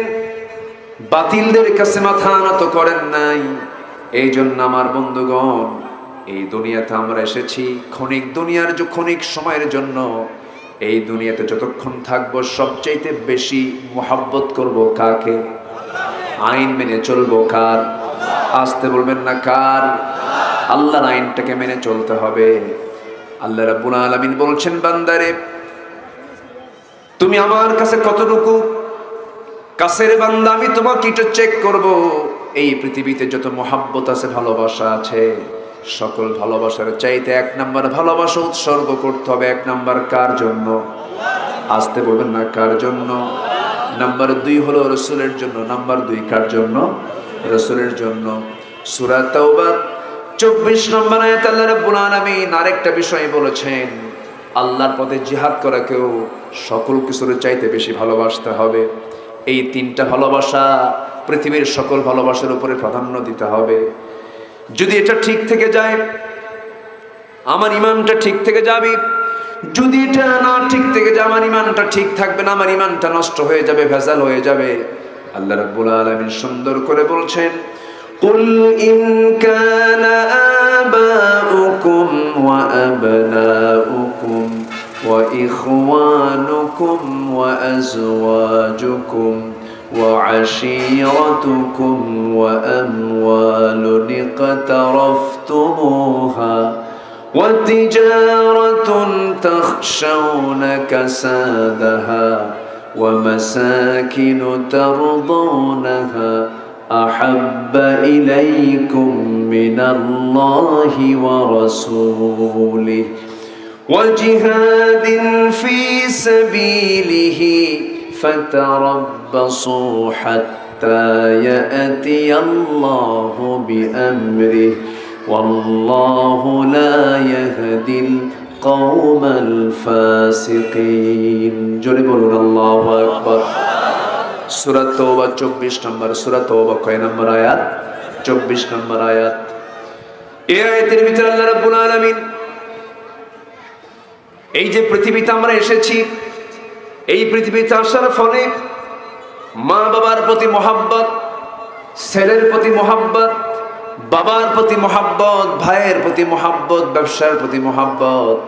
বাতিলদের কাছে মাথা নত করেন নাই। এই জন্য আমার বন্ধুগণ, এই দুনিয়াতে আমরা এসেছি ক্ষণিক সময়ের জন্য। এই দুনিয়াতে যতক্ষণ থাকবো সবচাইতে বেশি মোহাব্বত করব কাকে? আইন মেনে চলবো কার? আসতে বলবেন না, কার? আল্লাহর আইনটাকে মেনে চলতে হবে। আল্লাহ রাব্বুল আলামিন বলছেন, বান্দারে তুমি আমার কাছে কতটুকু কাছের বান্দা, আমি তোমাকে একটু চেক করব। এই পৃথিবীতে যত মোহাব্বত আছে, ভালোবাসা আছে, সকল ভালোবাসার চাইতে 1 নাম্বার ভালোবাসা উৎসর্গ করতে হবে। 1 নাম্বার কার জন্য? আসতে বলবেন না, কার জন্য? নাম্বার 2 হলো রাসূলের জন্য। নাম্বার 2 কার জন্য? রাসূলের জন্য। সূরা তাওবা 24 নম্বর আয়াত আল্লাহ রাব্বুল আলামিন আরেকটা বিষয় বলেছেন, আল্লাহর পথে জিহাদ করাকেও সকল কিছুর চাইতে বেশি ভালোবাসতে হবে। এই 3টা ভালোবাসা পৃথিবীর সকল ভালোবাসার উপরে প্রাধান্য দিতে হবে। যদি এটা ঠিক থেকে যায়, আমার ইমানটা ঠিক থেকে যাবে। যদি এটা না ঠিক থেকে যায়, আমার ইমানটা ঠিক থাকবে না, আমার ইমানটা নষ্ট হয়ে যাবে, ভেজাল হয়ে যাবে। আল্লাহ রাব্বুল আলামিন সুন্দর করে বলছেন, কুল ইন কানা আবাউকুম ওয়া আবনাউকুম ওয়া ইখওয়ানুকুম ওয়া আজওয়াজুকুম وعشيرتكم وأموال اقترفتموها وتجارة تخشون كسادها ومساكن ترضونها أحب إليكم من الله ورسوله وجهاد في سبيله فتربصوا حتى يأتي الله بأمره والله لا يهدي القوم الفاسقين جربوا الله أكبر সূরা তাওবা 24 নম্বর। সূরা তাওবা কয় নম্বর আয়াত? 24 নম্বর আয়াত। এই আয়াতের ভিতরে আল্লাহ রাব্বুল আলামিন এই যে পৃথিবীতে আমরা এসেছি, এই পৃথিবীতে আসার ফলে মা বাবার প্রতি মহাব্বত, ছেলের প্রতি মহাব্বত, বাবার প্রতি মহাব্বত, ভাইয়ের প্রতি মহাব্বত, ব্যবসার প্রতি মহাব্বত,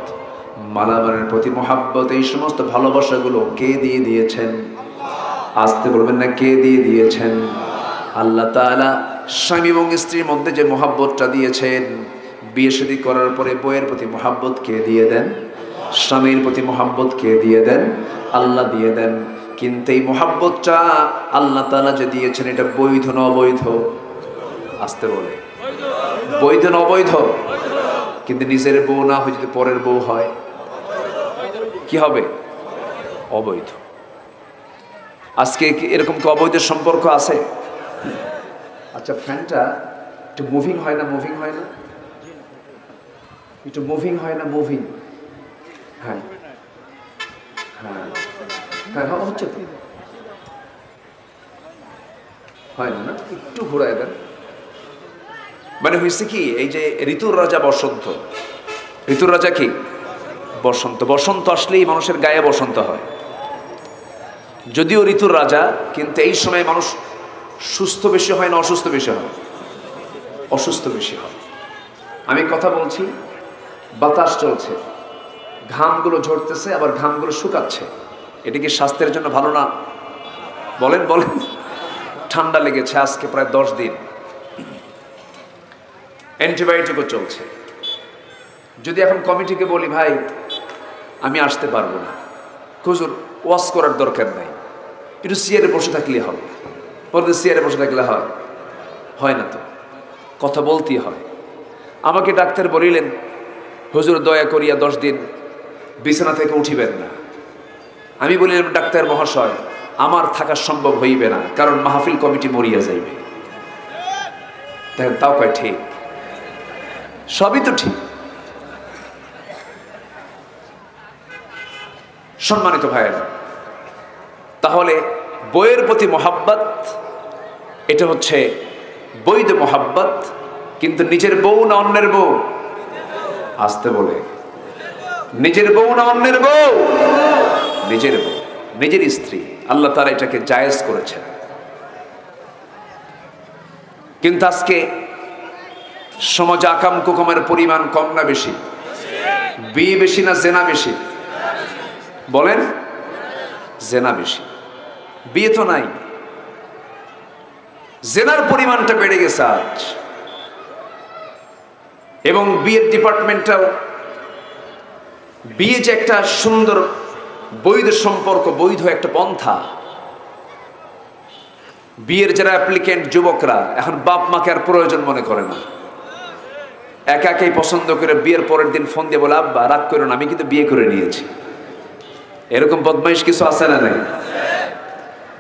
মালামালের প্রতি মহাব্বত, এই সমস্ত ভালোবাসাগুলো কে দিয়ে দিয়েছেন? আসতে বলবেন না, কে দিয়ে দিয়েছেন? আল্লাহ তাআলা স্বামী এবং স্ত্রীর মধ্যে যে মহাব্বতটা দিয়েছেন, বিয়ে শাদী করার পরে বইয়ের প্রতি মহাব্বত কে দিয়ে দেন? স্বামীর প্রতি মহাব্বত কে দিয়ে দেন? আল্লাহ দিয়ে দেন। কিন্তু এই মহাব্বতটা আল্লাহ তাআলা যে দিয়েছেন, এটা বৈধ না অবৈধ? আসতে বলে, বৈধ না অবৈধ? কিন্তু নিজের বউ না হয়ে যদি পরের বউ হয় কি হবে? অবৈধ। আজকে এরকম কি অবৈধ সম্পর্ক আছে? আচ্ছা, ফ্যানটা একটু মুভিং হয় না? মুভিং হয় না? একটু মুভিং হয় না? মুভিং, হ্যাঁ হ্যাঁ হ্যাঁ, হচ্ছে তো, হয় না? একটু ঘোরায় দেন। মানে হয়েছে কি, এই যে ঋতুর রাজা বসন্ত, ঋতুর রাজা কি? বসন্ত। বসন্ত আসলেই মানুষের গায়ে বসন্ত হয়। যদিও ঋতুর রাজা, কিন্তু এই সময় মানুষ সুস্থ বেশি হয় না অসুস্থ বেশি হয়? অসুস্থ বেশি হয়। আমি কথা বলছি, বাতাস চলছে, ঘামগুলো ঝরতেছে, আবার ঘামগুলো শুকাচ্ছে। এটা কি স্বাস্থ্যের জন্য ভালো না? বলেন বলেন। ঠান্ডা লেগেছে আজকে প্রায় 10 দিন, অ্যান্টিবায়োটিকও চলছে। যদি এখন কমিটিকে বলি, ভাই আমি আসতে পারবো না, হুজুর ওয়াশ করার দরকার নাই, একটু চেয়ারে বসে থাকলে হবে, বলতে চেয়ারে বসে থাকলে হয়? হয় না তো, কথা বলতেই হয়। আমাকে ডাক্তার বলিলেন, হুজুর দয়া করিয়া 10 দিন বিছানা থেকে উঠিবেন না। আমি বলিলাম, ডাক্তার মহাশয় আমার থাকা সম্ভব হইবে না, কারণ মাহফিল কমিটি মরিয়া যাইবে। দেখেন, তাও কয় ঠিক, সবই তো ঠিক। সম্মানিত ভাইয়েরা, তাহলে বইয়ের প্রতি মহাব্বত, এটা হচ্ছে বৈধ মহাব্বত। কিন্তু নিজের বউ না অন্যের বউ? আসতে বলে, নিজের বউ না অন্যের বউ? নিজের বউ, নিজের স্ত্রী। আল্লাহ তাআলা এটাকে জায়েজ করেছেন। কিন্তু আজকে সমাজে আকাম কুকামের পরিমাণ কম না বেশি? বিয়ে বেশি না জেনা বেশি? বলেন, জেনা বেশি, বিয়ে তো নাই। জেনার পরিমাণটা বেড়ে গেছে আজ, এবং বিয়ের ডিপার্টমেন্টটাও, বিয়ে যে একটা সুন্দর বৈধ সম্পর্ক, বৈধ একটা পন্থা, বিয়ের যারা অ্যাপ্লিকেন্ট যুবকরা এখন বাপ মাকে আর প্রয়োজন মনে করে না, একা একাই পছন্দ করে বিয়ের পরের দিন ফোন দিয়ে বলে, আব্বা রাগ করো না, আমি কিন্তু বিয়ে করে নিয়েছি। এরকম বদমাইশ কিছু আছে না? নাই?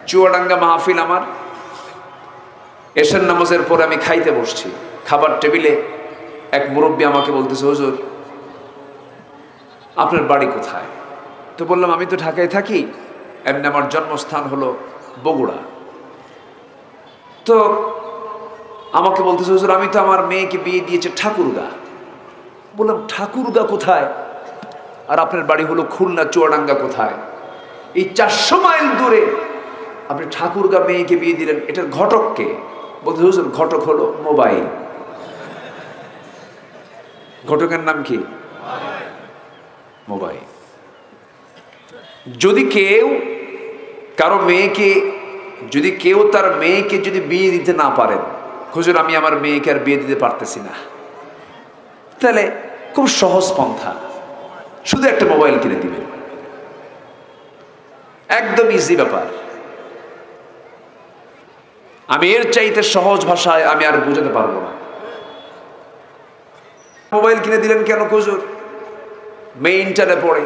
চুয়াডাঙ্গা মাহফিল আমার, এশার নামাজের পরে আমি খাইতে বসছি, খাবার টেবিলে এক মুরব্বী আমাকে বলতেছে, হুজুর আপনার বাড়ি কোথায়? তো বললাম, আমি তো ঢাকায় থাকি, এমনি আমার জন্মস্থান হলো বগুড়া। তো আমাকে বলতেছে, হুজুর আমি তো আমার মেয়েকে বিয়ে দিয়েছে ঠাকুরগা। বললাম, ঠাকুরগা কোথায়? আর আপনার বাড়ি হলো খুলনা, চুয়াডাঙ্গা কোথায়? এই 400 মাইল দূরে আপনি ঠাকুরগা মেয়েকে বিয়ে দিলেন, এটার ঘটক কে? বলতে, হুজুর ঘটক হলো মোবাইল। ঘটকের নাম কি? মোবাইল। যদি কেউ কারো মেয়েকে, যদি কেউ তার মেয়েকে যদি বিয়ে দিতে না পারেন, হুজুর আমি আমার মেয়েকে আর বিয়ে দিতে পারতেছি না, তাহলে খুব সহজ পন্থা, শুধু একটা মোবাইল কিনে দিবেন, একদম ইজি ব্যাপার। আমি এর চাইতে সহজ ভাষায় আমি আর বোঝাতে পারবো না। মোবাইল কিনে দিলেন কেন? হুজুর মেয়ে ইন্টারে পড়ে,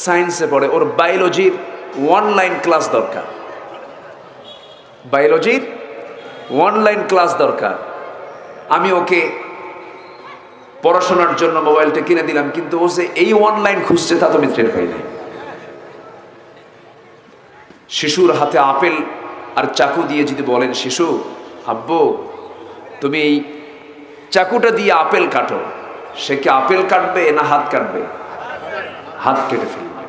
সায়েন্সে পড়ে, ওর বায়োলজির অনলাইন ক্লাস দরকার, বায়োলজির অনলাইন ক্লাস দরকার। আমি ওকে পড়াশোনার জন্য মোবাইলটা কিনে দিলাম, কিন্তু ও যে এই অনলাইন খুঁজছে তা তো আমি টের পাই নাই। শিশুর হাতে আপেল আর চাকু দিয়ে যদি বলেন, শিশু আব্বু তুমি এই চাকুটা দিয়ে আপেল কাটো, সে কি আপেল কাটবে না হাত কাটবে? হাত কেটে ফেলবে।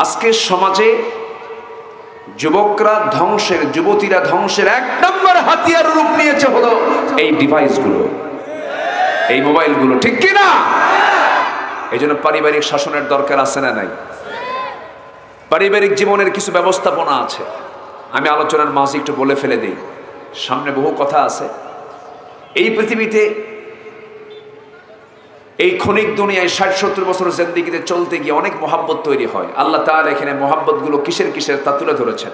আজকে সমাজে যুবকরা ধ্বংসের, যুবতীরা ধ্বংসের 1 নম্বর হাতিয়ার রূপ নিয়েছে হলো এই ডিভাইসগুলো, এই মোবাইলগুলো, ঠিক কি না? এই জন্য পারিবারিক শাসনের দরকার আছে না নাই? পারিবারিক জীবনের কিছু ব্যবস্থাপনা আছে। আমি আলোচনার মাঝে একটু বলে ফেলে দিই, সামনে বহু কথা আছে। এই পৃথিবীতে এই ক্ষণিক দুনিয়ায় ৬০-৭০ বছর জিন্দেগিতে চলতে গিয়ে অনেক মহাব্বত তৈরি হয়। আল্লাহ তাআলা এখানে মহাব্বতগুলো কিসের কিসের তা তুলে ধরেছেন।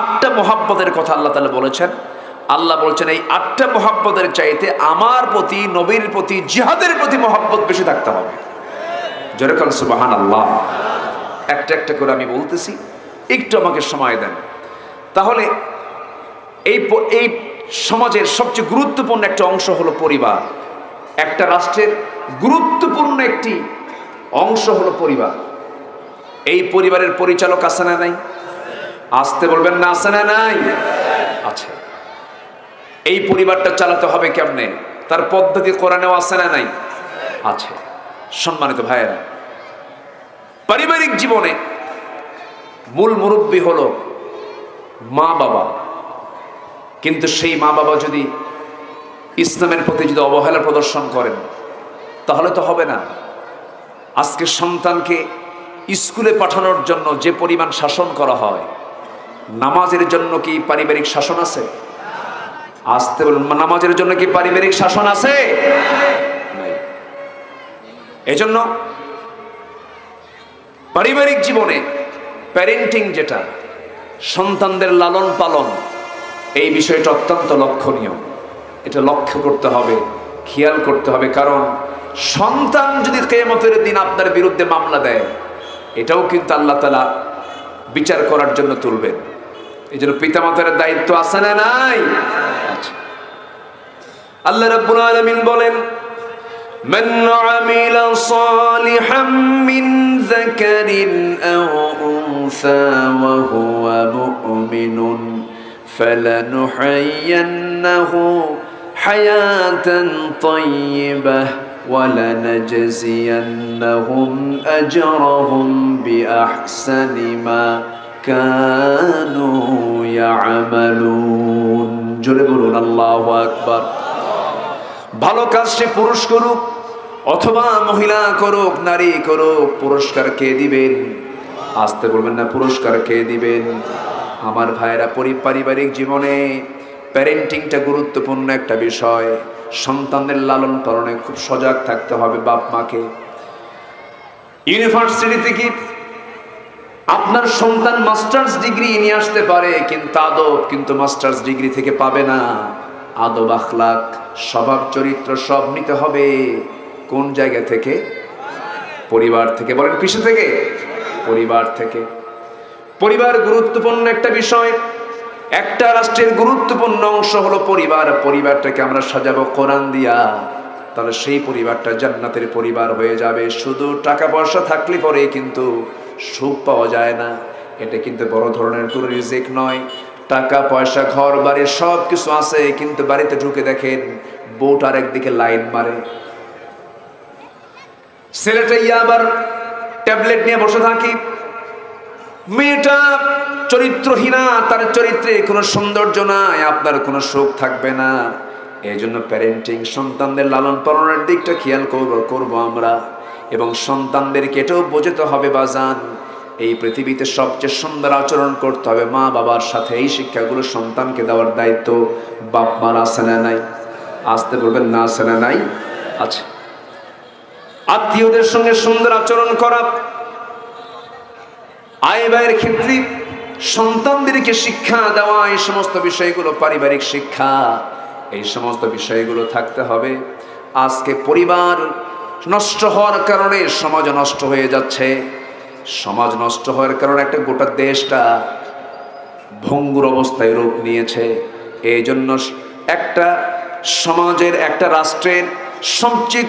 ৮টা মহাব্বতের কথা আল্লাহ তাআলা বলেছেন। আল্লাহ বলছেন এই ৮টা মহাব্বতের চাইতে আমার প্রতি, নবীর প্রতি, জিহাদের প্রতি মহাব্বত বেশি থাকতে হবে। যেরকম সুবহানাল্লাহ। একটা একটা করে আমি বলতেছি, একটু আমাকে সময় দেন। তাহলে এই সমাজের সবচেয়ে গুরুত্বপূর্ণ একটা অংশ হলো পরিবার। একটা রাষ্ট্রের গুরুত্বপূর্ণ একটি অংশ হলো পরিবার। এই পরিবারের পরিচালক আছে না নাই? আসতে বলবেন না, আছে না নাই? আছে। এই পরিবারটা চালাতে হবে কেমনে, তার পদ্ধতি কোরআনেও আছে না নাই? আছে। সম্মানিত ভাইয়েরা, পারিবারিক জীবনে মূল মুরব্বী হলো মা বাবা। কিন্তু সেই মা বাবা যদি ইসলামের প্রতি যদি অবহেলা প্রদর্শন করেন তাহলে তো হবে না। আজকে সন্তানকে স্কুলে পাঠানোর জন্য যে পরিমাণ শাসন করা হয়, নামাজের জন্য কি পারিবারিক শাসন আছে? আসতে বলুন, নামাজের জন্য কি পারিবারিক শাসন আছে? এজন্য পারিবারিক জীবনে প্যারেন্টিং, যেটা সন্তানদের লালন পালন, এই বিষয়টা অত্যন্ত লক্ষণীয়। এটা লক্ষ্য করতে হবে, খেয়াল করতে হবে। কারণ সন্তান যদি কিয়ামতের দিন আপনার বিরুদ্ধে মামলা দেয়, এটাও কিন্তু আল্লাহ তাআলা বিচার করার জন্য তুলবেন। এই জন্য পিতামাতার দায়িত্ব আছে না নাই? আল্লাহ রাব্বুল আলামিন বলেন, মান আমিলা সালিহাম মিন যাকারিন আও উনসা ওয়া হুয়া মুমিনুন ফালানুহয়িয়ান্নাহু হায়াতান তাইয়্যিবাহ ওয়া লানাজজিয়ান্নাহুম আজরাহুম বিআহসানি মা কানু ইয়ামালুন। জোরে বলুন আল্লাহু আকবার। ভালো কাজ সে পুরুষ করুক অথবা মহিলা করুক, নারী করুক, পুরস্কার কে দিবেন? আসতে বলবেন না, পুরস্কার কে দিবেন? আমার ভাইয়েরা, পারিবারিক জীবনে প্যারেন্টিংটা গুরুত্বপূর্ণ একটা বিষয়। সন্তানদের লালন পালনে খুব সজাগ থাকতে হবে বাপ মাকে। ইউনিভার্সিটি থেকে আপনার সন্তান মাস্টার্স ডিগ্রি নিয়ে আসতে পারে, কিন্তু আদব কিন্তু মাস্টার্স ডিগ্রি থেকে পাবে না। আদব, আখলাক, স্বভাব, চরিত্র সব নিতে হবে কোন জায়গা থেকে? পরিবার থেকে। বলেন কিসে থেকে? পরিবার থেকে। পরিবার গুরুত্বপূর্ণ একটা বিষয়। একটা রাষ্ট্রের গুরুত্বপূর্ণ অংশ হলো পরিবার। পরিবারটাকে আমরা সাজাবো কোরআন দিয়া, তাহলে সেই পরিবারটা জান্নাতের পরিবার হয়ে যাবে। শুধু টাকা পয়সা থাকলে পরে কিন্তু সুখ পাওয়া যায় না। এটা কিন্তু বড় ধরনের কোনো রিজিক নয়। টাকা পয়সা, ঘর বাড়ি সব কিছু আছে, কিন্তু বাড়িতে ঢুকে দেখেন বউটার একদিকে লাইন মারে, ছেলেটা আবার ট্যাবলেট নিয়ে বসে থাকি, মেয়েটা চরিত্রহীনা, তার চরিত্রে কোনো সৌন্দর্য নাই, আপনার কোনো সুখ থাকবে না। এই জন্য প্যারেন্টিং, সন্তানদের লালন পালনের দিকটা খেয়াল করবো আমরা। এবং সন্তানদেরকে এটাও বোঝাতে হবে বাজান, এই পৃথিবীতে সবচেয়ে সুন্দর আচরণ করতে হবে মা বাবার সাথে। এই শিক্ষাগুলো সন্তানকে দেওয়ার দায়িত্ব বাপ মার আছে না নাই? আসতে বলবেন না, আছে না নাই? আচ্ছা, আত্মীয়দের সঙ্গে সুন্দর আচরণ করা, আয় ব্যয়ের ক্ষেত্রে সন্তানদেরকে শিক্ষা দেওয়া, এই সমস্ত বিষয়গুলো পারিবারিক শিক্ষা, এই সমস্ত বিষয়গুলো থাকতে হবে। আজকে পরিবার নষ্ট হওয়ার কারণে সমাজ নষ্ট হয়ে যাচ্ছে। সমাজ নষ্ট হওয়ার কারণে একটা গোটা দেশটা ভঙ্গুর অবস্থায় রূপ নিয়েছে। এই জন্য একটা সমাজের, একটা রাষ্ট্রের সবচেয়ে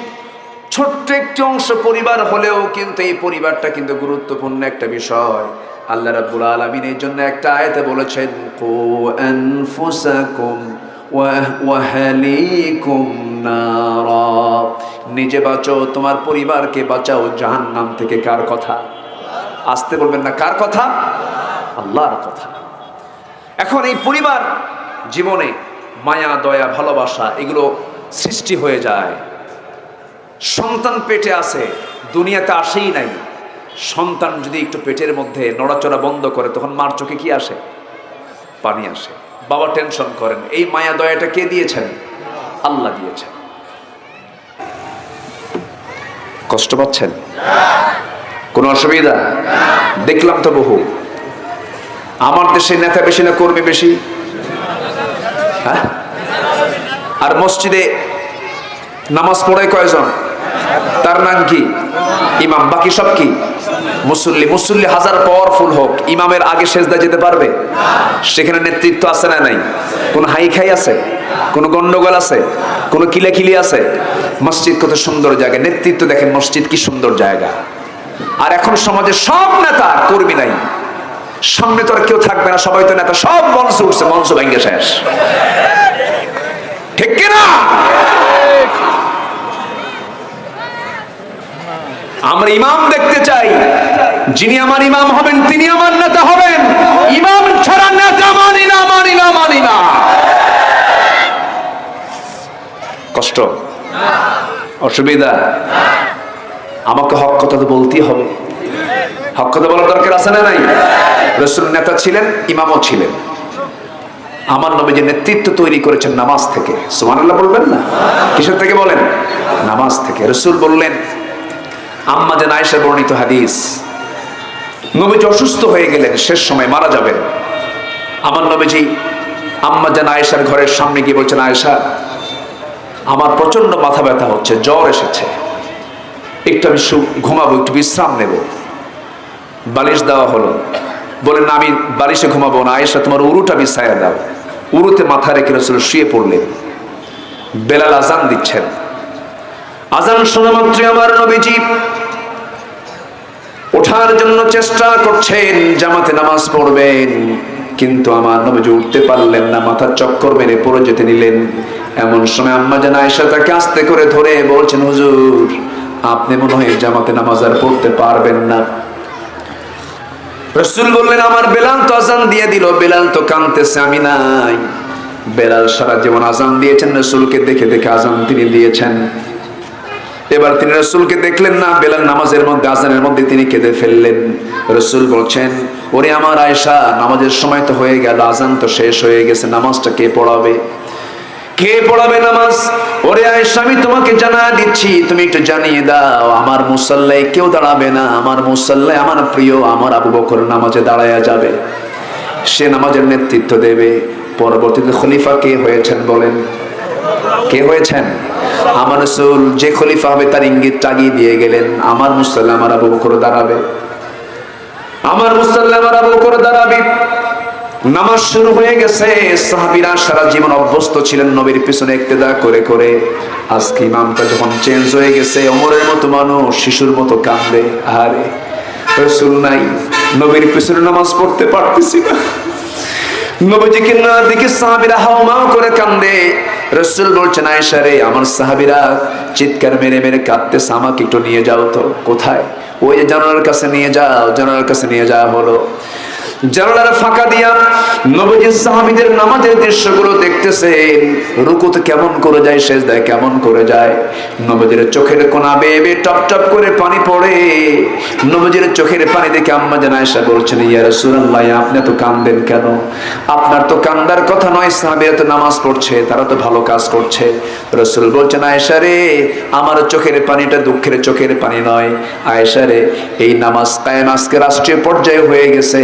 ছোট্ট একটি অংশ পরিবার হলেও কিন্তু এই পরিবারটা কিন্তু গুরুত্বপূর্ণ একটা বিষয়। আল্লাহ রাব্বুল আলামিন এই জন্য একটা আয়াতে বলেছেন, কু আনফুসাকুম ওয়া আহলিকুম নারা, নিজে বাঁচো, তোমার পরিবারকে বাঁচাও জাহান্নাম থেকে। কার কথা? আসতে বলবেন না, কার কথা? আল্লাহর কথা। এখন এই পরিবার জীবনে মায়া দয়া ভালোবাসা এগুলো সৃষ্টি হয়ে যায়। সন্তান পেটে আছে, দুনিয়াতে আসেই নাই, সন্তান যদি একটু পেটের মধ্যে নড়াচড়া বন্ধ করে তখন মার চোখে কি আসে? পানি আসে। বাবা টেনশন করেন, এই মায়া দয়াটা কে দিয়েছেন? আল্লাহ দিয়েছেন। কষ্ট পাচ্ছেন? কোনো অসুবিধা? দেখলাম তো বহু। আমার দেশে নেতা বেশি না কর্মী বেশি? হ্যাঁ? আর মসজিদে নামাজ পড়ে কয়জন? তার নাম কি? ইমাম। বাকি সব কি? মুসল্লি। মুসল্লি হাজার পাওয়ারফুল হোক, ইমামের আগে সেজদা যেতে পারবে? সেখানে নেতৃত্ব আছে না নাই? কোন হাই খাই আছে? কোন গন্ডগোল আছে? কোন কিলাকিলি আছে? মসজিদ কত সুন্দর জায়গা, নেতৃত্ব দেখেন মসজিদ কি সুন্দর জায়গা। আর এখন সমাজে সব নেতা কর্মী নাই, সামনে তো আর কেউ থাকবে না, সবাই তো নেতা, সব মঞ্চ উঠছে, মঞ্চ ভেঙে শেষ। ঠিক কিনা? আমরা ইমাম দেখতে চাই, যিনি আমার ইমাম হবেন তিনি আমার নেতা হবেন। ইমাম ছাড়া নেতা মানি না, মানি না, মানি না। কষ্ট? অসুবিধা? আমাকে হক কথা তো বলতেই হবে। হক কথা বলার দরকার আছে না নাই? রাসূল নেতা ছিলেন, ইমামও ছিলেন। আমার নবী যে নেতৃত্ব তৈরি করেছেন নামাজ থেকে। সুবহানাল্লাহ বলবেন না? কিসের থেকে বলেন? নামাজ থেকে। রাসূল বললেন, আম্মা জান আয়েশা বর্ণিত হাদিস, নবীজি অসুস্থ হয়ে গেলেন, শেষ সময় মারা যাবেন। আমার নবীজি আম্মা জান আয়েশার ঘরের সামনে গিয়ে বলছেন, আয়েশা আমার প্রচন্ড মাথা ব্যথা হচ্ছে, জ্বর এসেছে, একটু আমি ঘুমাবো, একটু বিশ্রাম নেব। বালিশ দেওয়া হলো। বলেন আমি বালিশে ঘুমাবো না, আয়েশা তোমার উরুটা বিছায়া দাও। উরুতে মাথা রেখে রাসূল শুয়ে পড়লেন। বেলাল আজান দিচ্ছেন। আজান শোনা মাত্রই আমার নবীজি ওঠার জন্য চেষ্টা করছেন, জামাতে নামাজ পড়বেন, কিন্তু আমার নবীজি উঠতে পারলেন না, মাথার চক্কর মেরে পড়ে যেতে নিলেন। এমন সময় আম্মা জান আয়েশা তাকে আস্তে করে ধরে বলছেন, হুজুর আপনি মনে হয় জামাতে নামাজ আর পড়তে পারবেন না। রাসূল বললেন, আমার বেলাল তো আজান দিয়ে দিল, বেলাল তো কাঁদতেছে, আমি নাই। বেলাল সারা জীবন আজান দিয়েছেন, রাসূলকে দেখে দেখে আজান তিনি দিয়েছেন। এবার তিনি রাসূলকে দেখলেন না, বেলাল নামাজের মধ্যে, আজানের মধ্যে তিনি কেঁদে ফেললেন। রাসূল বলছেন, ওরে আমার আয়েশা, নামাজের সময় তো হয়ে গেল, আজান তো শেষ হয়ে গেছে, নামাজটা কে পড়াবে? কে পড়াবে নামাজ? ওরে আয়েশা আমি তোমাকে জানিয়ে দিচ্ছি, তুমি একটু জানিয়ে দাও, আমার মুসাল্লায় কেউ দাঁড়াবে না, আমার মুসাল্লায় আমার প্রিয় আমার আবু বকর নামাজে দাঁড়ায়া যাবে, সে নামাজের নেতৃত্ব দেবে। পরবর্তীতে খলিফা কে হয়েছেন বলেন? কে হয়েছেন? আমার রাসূল যে খলিফা হবে তার ইঙ্গিত টাগিয়ে দিয়ে গেলেন, আমার মুসাল্লায় আমার আবু বকর দাঁড়াবে, আমার মুসাল্লায় আমার আবু বকর দাঁড়াবে। নামাজ শুরু হয়ে গেছে। সাহাবীরা সারা জীবন অভ্যস্ত ছিলেন নবীর পিছনে ইক্তেদা করে করে। আজকে ইমামটা যখন চেঞ্জ হয়ে গেছে, ওমরের মতো মানুষ শিশুর মতো কাঁদবে, আরে রাসূল নাই, নবীর পিছনে নামাজ পড়তে পারতেছি না। নবীজিকে না দেখে সাহাবীরা হাওমাও করে কান্দে। রাসূল বলছেন, আয়েশা রে, আমার সাহাবীরা চিৎকার মেরে মেরে কাঁদতেছে, আমাকে একটু নিয়ে যাও তো। কোথায়? ওই যে জানালার কাছে নিয়ে যাও। জানালার কাছে নিয়ে যাওয়া হলো। জানালার ফাঁকা দিয়া নবীজি সাহাবীদের নামাজের দৃশ্যগুলো দেখতেছেন, রুকুতে কেমন করে যায়, সেজদায় কেমন করে যায়। নবীজির চোখের কোণা বেয়ে বেয়ে টপ টপ করে পানি পড়ে। নবীজির চোখের পানি দেখে আম্মা জান আয়েশা বলছেন, ইয়া রাসূলুল্লাহ, আপনি তো কাঁদেন কেন? আপনার তো কান্দার কথা নয়, সাহাবীরা তো নামাজ পড়ছে, তারা তো ভালো কাজ করছে। রাসূল বলছেন, আয়েশা রে, আমার চোখের পানিটা দুঃখের চোখের পানি নয়। আয়েশা রে, এই নামাজ কায়েম আজকে রাষ্ট্রীয় পর্যায়ে হয়ে গেছে।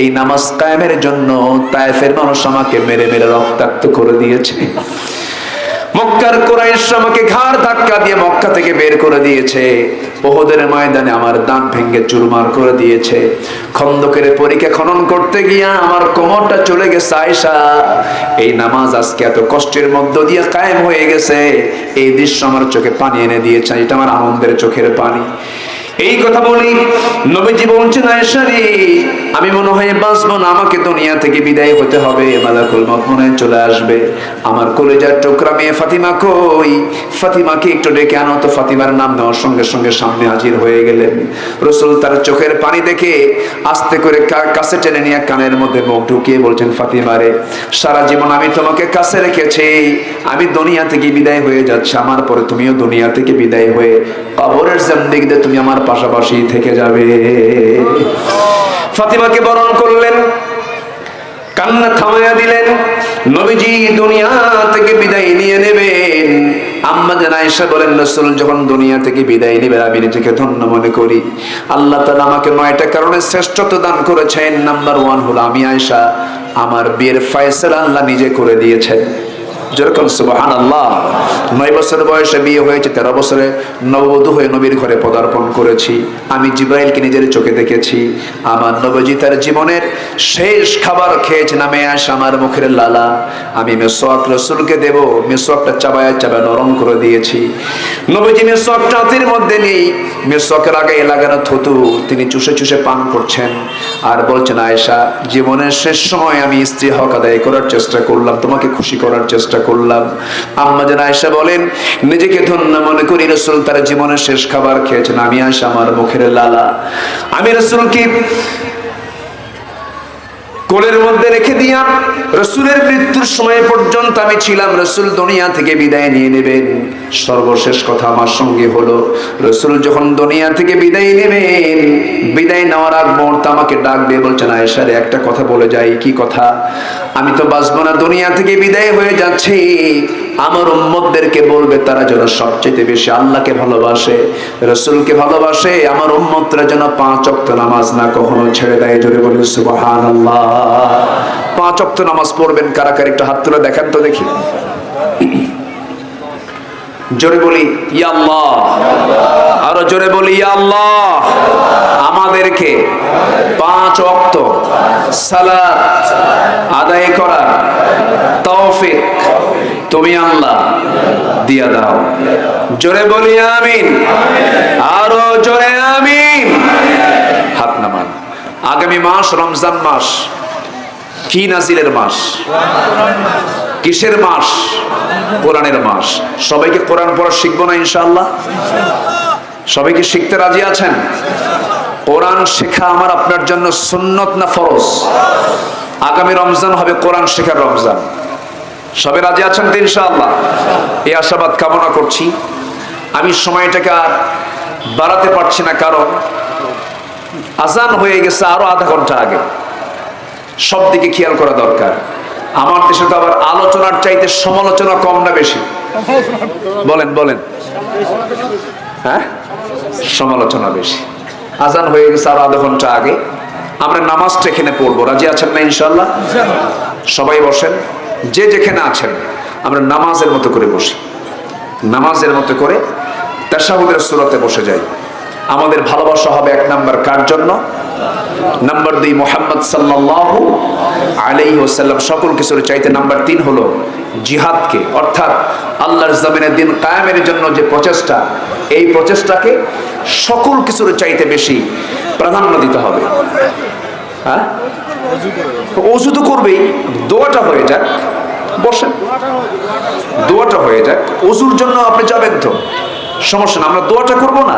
এই নামাজ কায়েমের জন্য তায়েফের মানুষ আমাকে মেরে মেরে রক্তাক্ত করে দিয়েছে। মক্কার কুরাইশ আমাকে ঘাড় ধাক্কা দিয়ে মক্কা থেকে বের করে দিয়েছে। উহুদের ময়দানে আমার দাঁত ভেঙে চুরমার করে দিয়েছে। খন্দকের পরীক্ষা খনন করতে গিয়া আমার কোমরটা চলে গেছে। আয়েশা, এই নামাজ আজকে এত কষ্টের মধ্য দিয়ে কায়েম হয়ে গেছে, এই দৃশ্য আমার চোখে পানি এনে দিয়েছে। এটা আমার আনন্দের চোখের পানি। এই কথা বলি নবীজি বলছেন, আয়েশা রে, আমি মনে হয় বাঁচবো না, আমাকে দুনিয়া থেকে বিদায় হতে হবে, মালাকুল মউত মনে হয় চলে আসবে। আমার কলিজার টুকরা মেয়ে ফাতিমা কই? ফাতিমাকে একটু ডেকে আনো তো। ফাতিমার নাম নেওয়ার সঙ্গে সঙ্গে সামনে হাজির হয়ে গেলেন। রাসূল তার চোখের পানি দেখে আস্তে করে কাছে টেনে নিয়ে কানের মধ্যে মুখ ঢুকিয়ে বলছেন, ফাতিমা রে, সারা জীবন আমি তোমাকে কাছে রেখেছি, আমি দুনিয়া থেকে বিদায় হয়ে যাচ্ছি, আমার পরে তুমিও দুনিয়া থেকে বিদায় হয়ে কবরের জিন্দেগিতে তুমি আমার পাশাপাশি থেকে যাবে। ফাতিমাকে বরণ করলেন, কান্না থামায়া দিলেন। নবীজি দুনিয়া থেকে বিদায় নিয়ে নেবেন। আম্মা জান আয়েশা বলেন, রাসূল যখন দুনিয়া থেকে বিদায় নেবেন আমি নিজেকে ধন্য মনে করি। আল্লাহ তাআলা আমাকে 9টা কারণে শ্রেষ্ঠত্ব দান করেছেন। নাম্বার 1 হলো আমি আয়েশা আমার বিয়ের ফয়সালা আল্লাহ নিজে করে দিয়েছেন। যেরকম সুবহানাল্লাহ। 9 বছর বয়সে বিয়ে হয়েছে, 13 বছরে নববধূ হয়ে নবীর ঘরে পদার্পণ করেছি। আমি জিবরাইলকে নিজের চোখে দেখেছি। আমার নবীজি তার জীবনের শেষ খাবার খেয়েছেন আমি আয়েশা আমার মুখের লালা। আমি মেসওয়াক রাসূলকে দেব, মেসওয়াকটা চাবায় চাবায় নরম করে দিয়েছি। নবীজি মেসওয়াকটা হাতের মধ্যে নেই, মেসওয়াকের আগে লাগানো থুতু তিনি চুষে চুষে পান করছেন আর বলছেন, আয়েশা জীবনের শেষ সময় আমি স্ত্রী হক আদায় করার চেষ্টা করলাম, তোমাকে খুশি করার চেষ্টা করলাম। আম্মা জান আয়েশা বলেন, নিজেকে ধন্য মনে করি, রাসূল তার জীবনের শেষ খাবার খেয়েছেন আমি আয়েশা আমার মুখের লালা। আমি রাসূলকে কোলের মধ্যে রেখে দিয়া রাসূলের মৃত্যুর সময় পর্যন্ত আমি ছিলাম। রাসূল দুনিয়া থেকে বিদায় নিয়ে নেবেন, সর্বশেষ কথা আমার সঙ্গে হলো, রাসূল যখন দুনিয়া থেকে বিদায় নেবেন, বিদায় নেওয়ার আগ মুহূর্তে আমাকে ডাক দিয়ে বলছেন, আয়েশা রে, একটা কথা বলে যাই। কি কথা? আমি তো বাঁচবো না, দুনিয়া থেকে বিদায় হয়ে যাচ্ছি, আমার উম্মতদেরকে বলবে তারা যেন সবচেয়ে বেশি আল্লাহকে ভালোবাসে, রাসূলকে ভালোবাসে, আমার উম্মতরা যেন 5 ওয়াক্ত নামাজ না কখনো ছেড়ে দেয়। জোরে বলি সুবহানাল্লাহ। 5 ওয়াক্ত নামাজ পড়বেন কারা কারা একটু হাত তুলে দেখান তো দেখি। জোরে বলি ইয়া আল্লাহ, আরো জোরে বলি ইয়া আল্লাহ। আমাদেরকে 5 ওয়াক্ত সালাত আদায় করার তৌফিক তুমি আল্লাহ দিয়া দাও। জোরে বলি আমিন, আরো জোরে আমিন। হাত নামান। আগামী মাস রমজান মাস, কি নাজিলের মাস? কিসের মাস? কোরআনের মাস। সবাইকে কোরআন পড়া শিখবো না ইনশাআল্লাহ? সবাইকে শিখতে রাজি আছেন? কোরআন শেখা আমার আপনার জন্য সুন্নত না ফরজ? আগামী রমজান হবে কোরআন শেখার রমজান। সবাই রাজি আছেন তো ইনশাআল্লাহ? এই আশাবাদ কামনা করছি। আমি সময়টাকে আর বাড়াতে পারছি না, কারণ আজান হয়ে গেছে আরো আধা ঘন্টা আগে। সব দিকে খেয়াল করা দরকার। আমার দেশে তো আবার আলোচনার চাইতে সমালোচনা কম না বেশি? বলেন বলেন। হ্যাঁ, সমালোচনা বেশি। আজান হয়ে গেছে আরো আধা ঘন্টা আগে। আমরা নামাজটা এখানে পড়বো, রাজি আছেন না ইনশাআল্লাহ? সবাই বসেন, যে যেখানে আছেন আমরা নামাজের মতো করে বসি, নামাজের মতো করে তাশাহুদের সূরাতে বসে যাই। আমাদের ভালোবাসা হবে 1 নাম্বার কার জন্য? নাম্বার 2 মুহাম্মদ সাল্লাল্লাহু আলাইহি ওয়াসাল্লাম সকল কিছুর চাইতে। নাম্বার 3 হলো জিহাদকে, অর্থাৎ আল্লাহর জমিনে দিন কায়েমের জন্য যে প্রচেষ্টা, এই প্রচেষ্টাকে সকল কিছুর চাইতে বেশি প্রাধান্য দিতে হবে। হ্যাঁ, ওযু তো করবেই, দোয়াটা হয়ে যাক। বসেন, দোয়াটা হয়ে যাক। ওযুর জন্য আপনি যাবেন তো, সমস্যা না, আমরা দোয়াটা করবো না?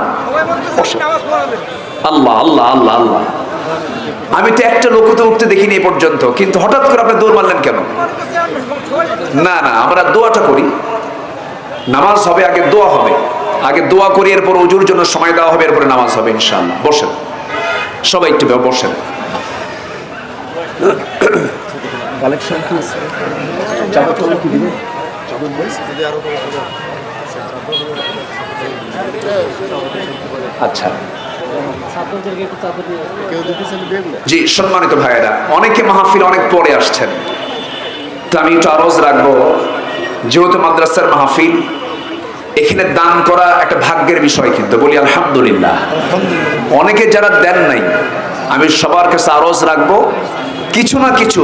আল্লাহ আল্লাহ আল্লাহ আল্লাহ। আমি তো একটা লোক তো উঠতে দেখিনি এ পর্যন্ত, কিন্তু হঠাৎ করে আপনি দৌড় মারলেন কেন? না না, আমরা দোয়াটা করি। নামাজ হবে আগে, দোয়া হবে আগে। দোয়া করি, এরপর ওযুর জন্য সময় দেওয়া হবে, এরপরে নামাজ হবে ইনশাআল্লাহ। বসেন সবাই, একটু বসেন। কালেকশন কি চাদর কি দিবেন? আচ্ছা জি, সম্মানিত ভাইয়েরা, অনেকে মাহফিল অনেক পরে আসছেন, তো আমি একটু আরজ রাখবো, যেহেতু মাদ্রাসার মাহফিল, এখানে দান করা একটা ভাগ্যের বিষয়, কিন্তু বলি আলহামদুলিল্লাহ। অনেকে যারা দেন নাই, আমি সবার কাছে আরজ রাখবো, কিছু না কিছু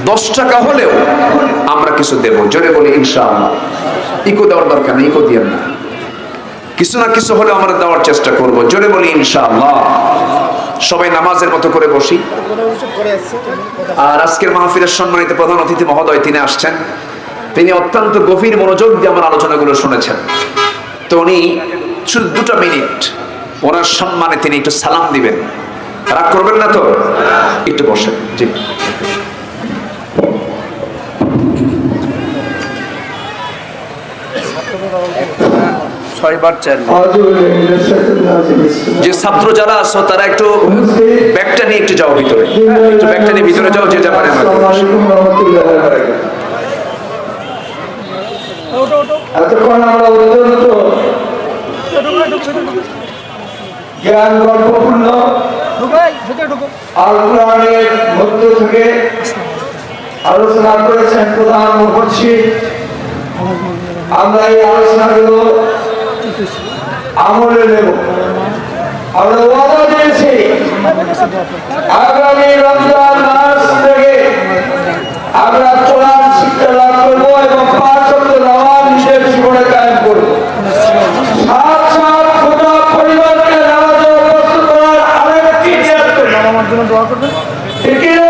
10 টাকা হলেও আমরা কিছু দেব। জোরে বলি ইনশাআল্লাহ। ইকো দেওয়ার দরকার নেই, ইকো দিয়েন না। কিছু না কিছু হলে আমরা দেওয়ার চেষ্টা করব, জোরে বলি ইনশাআল্লাহ। সবাই নামাজের মতো করে বসি। আর আজকের মাহফিলের সম্মানিত প্রধান অতিথি মহোদয় তিনি আসছেন, তিনি অত্যন্ত গভীর মনোযোগ দিয়ে আমার আলোচনাগুলো শুনেছেন। তো উনি শুধু 2 মিনিট ওনার সম্মানে তিনি একটু সালাম দিবেন, রাগ করবেন না তো? একটু বসেন। জি, যে ছাত্র যারা আছো তারা একটু ব্যাগটা নিয়ে একটু যাও ভিতরে, একটু ব্যাগটা নিয়ে ভিতরে যাও, যে যাবে এতক্ষণ আমরা অত্যন্ত জ্ঞান গল্পপূর্ণ আল কোরআনের মধ্য থেকে আলোচনা করেছেন প্রধান মুফাসসির। আমরা এই আলোচনাগুলো আমলে নেব। আমরা ওয়াদা দিয়েছি আগামী রমজান মাস থেকে আমরা কোরআন শিক্ষা লাভ করবো এবং 5 ওয়াক্ত নামাজ নিজের জীবনে কায়েম করবো। সাত সাত খোদা পরিবারকে নামাজে অভ্যস্ত করার আরেকটি নিয়ত করবো, ঠিক না?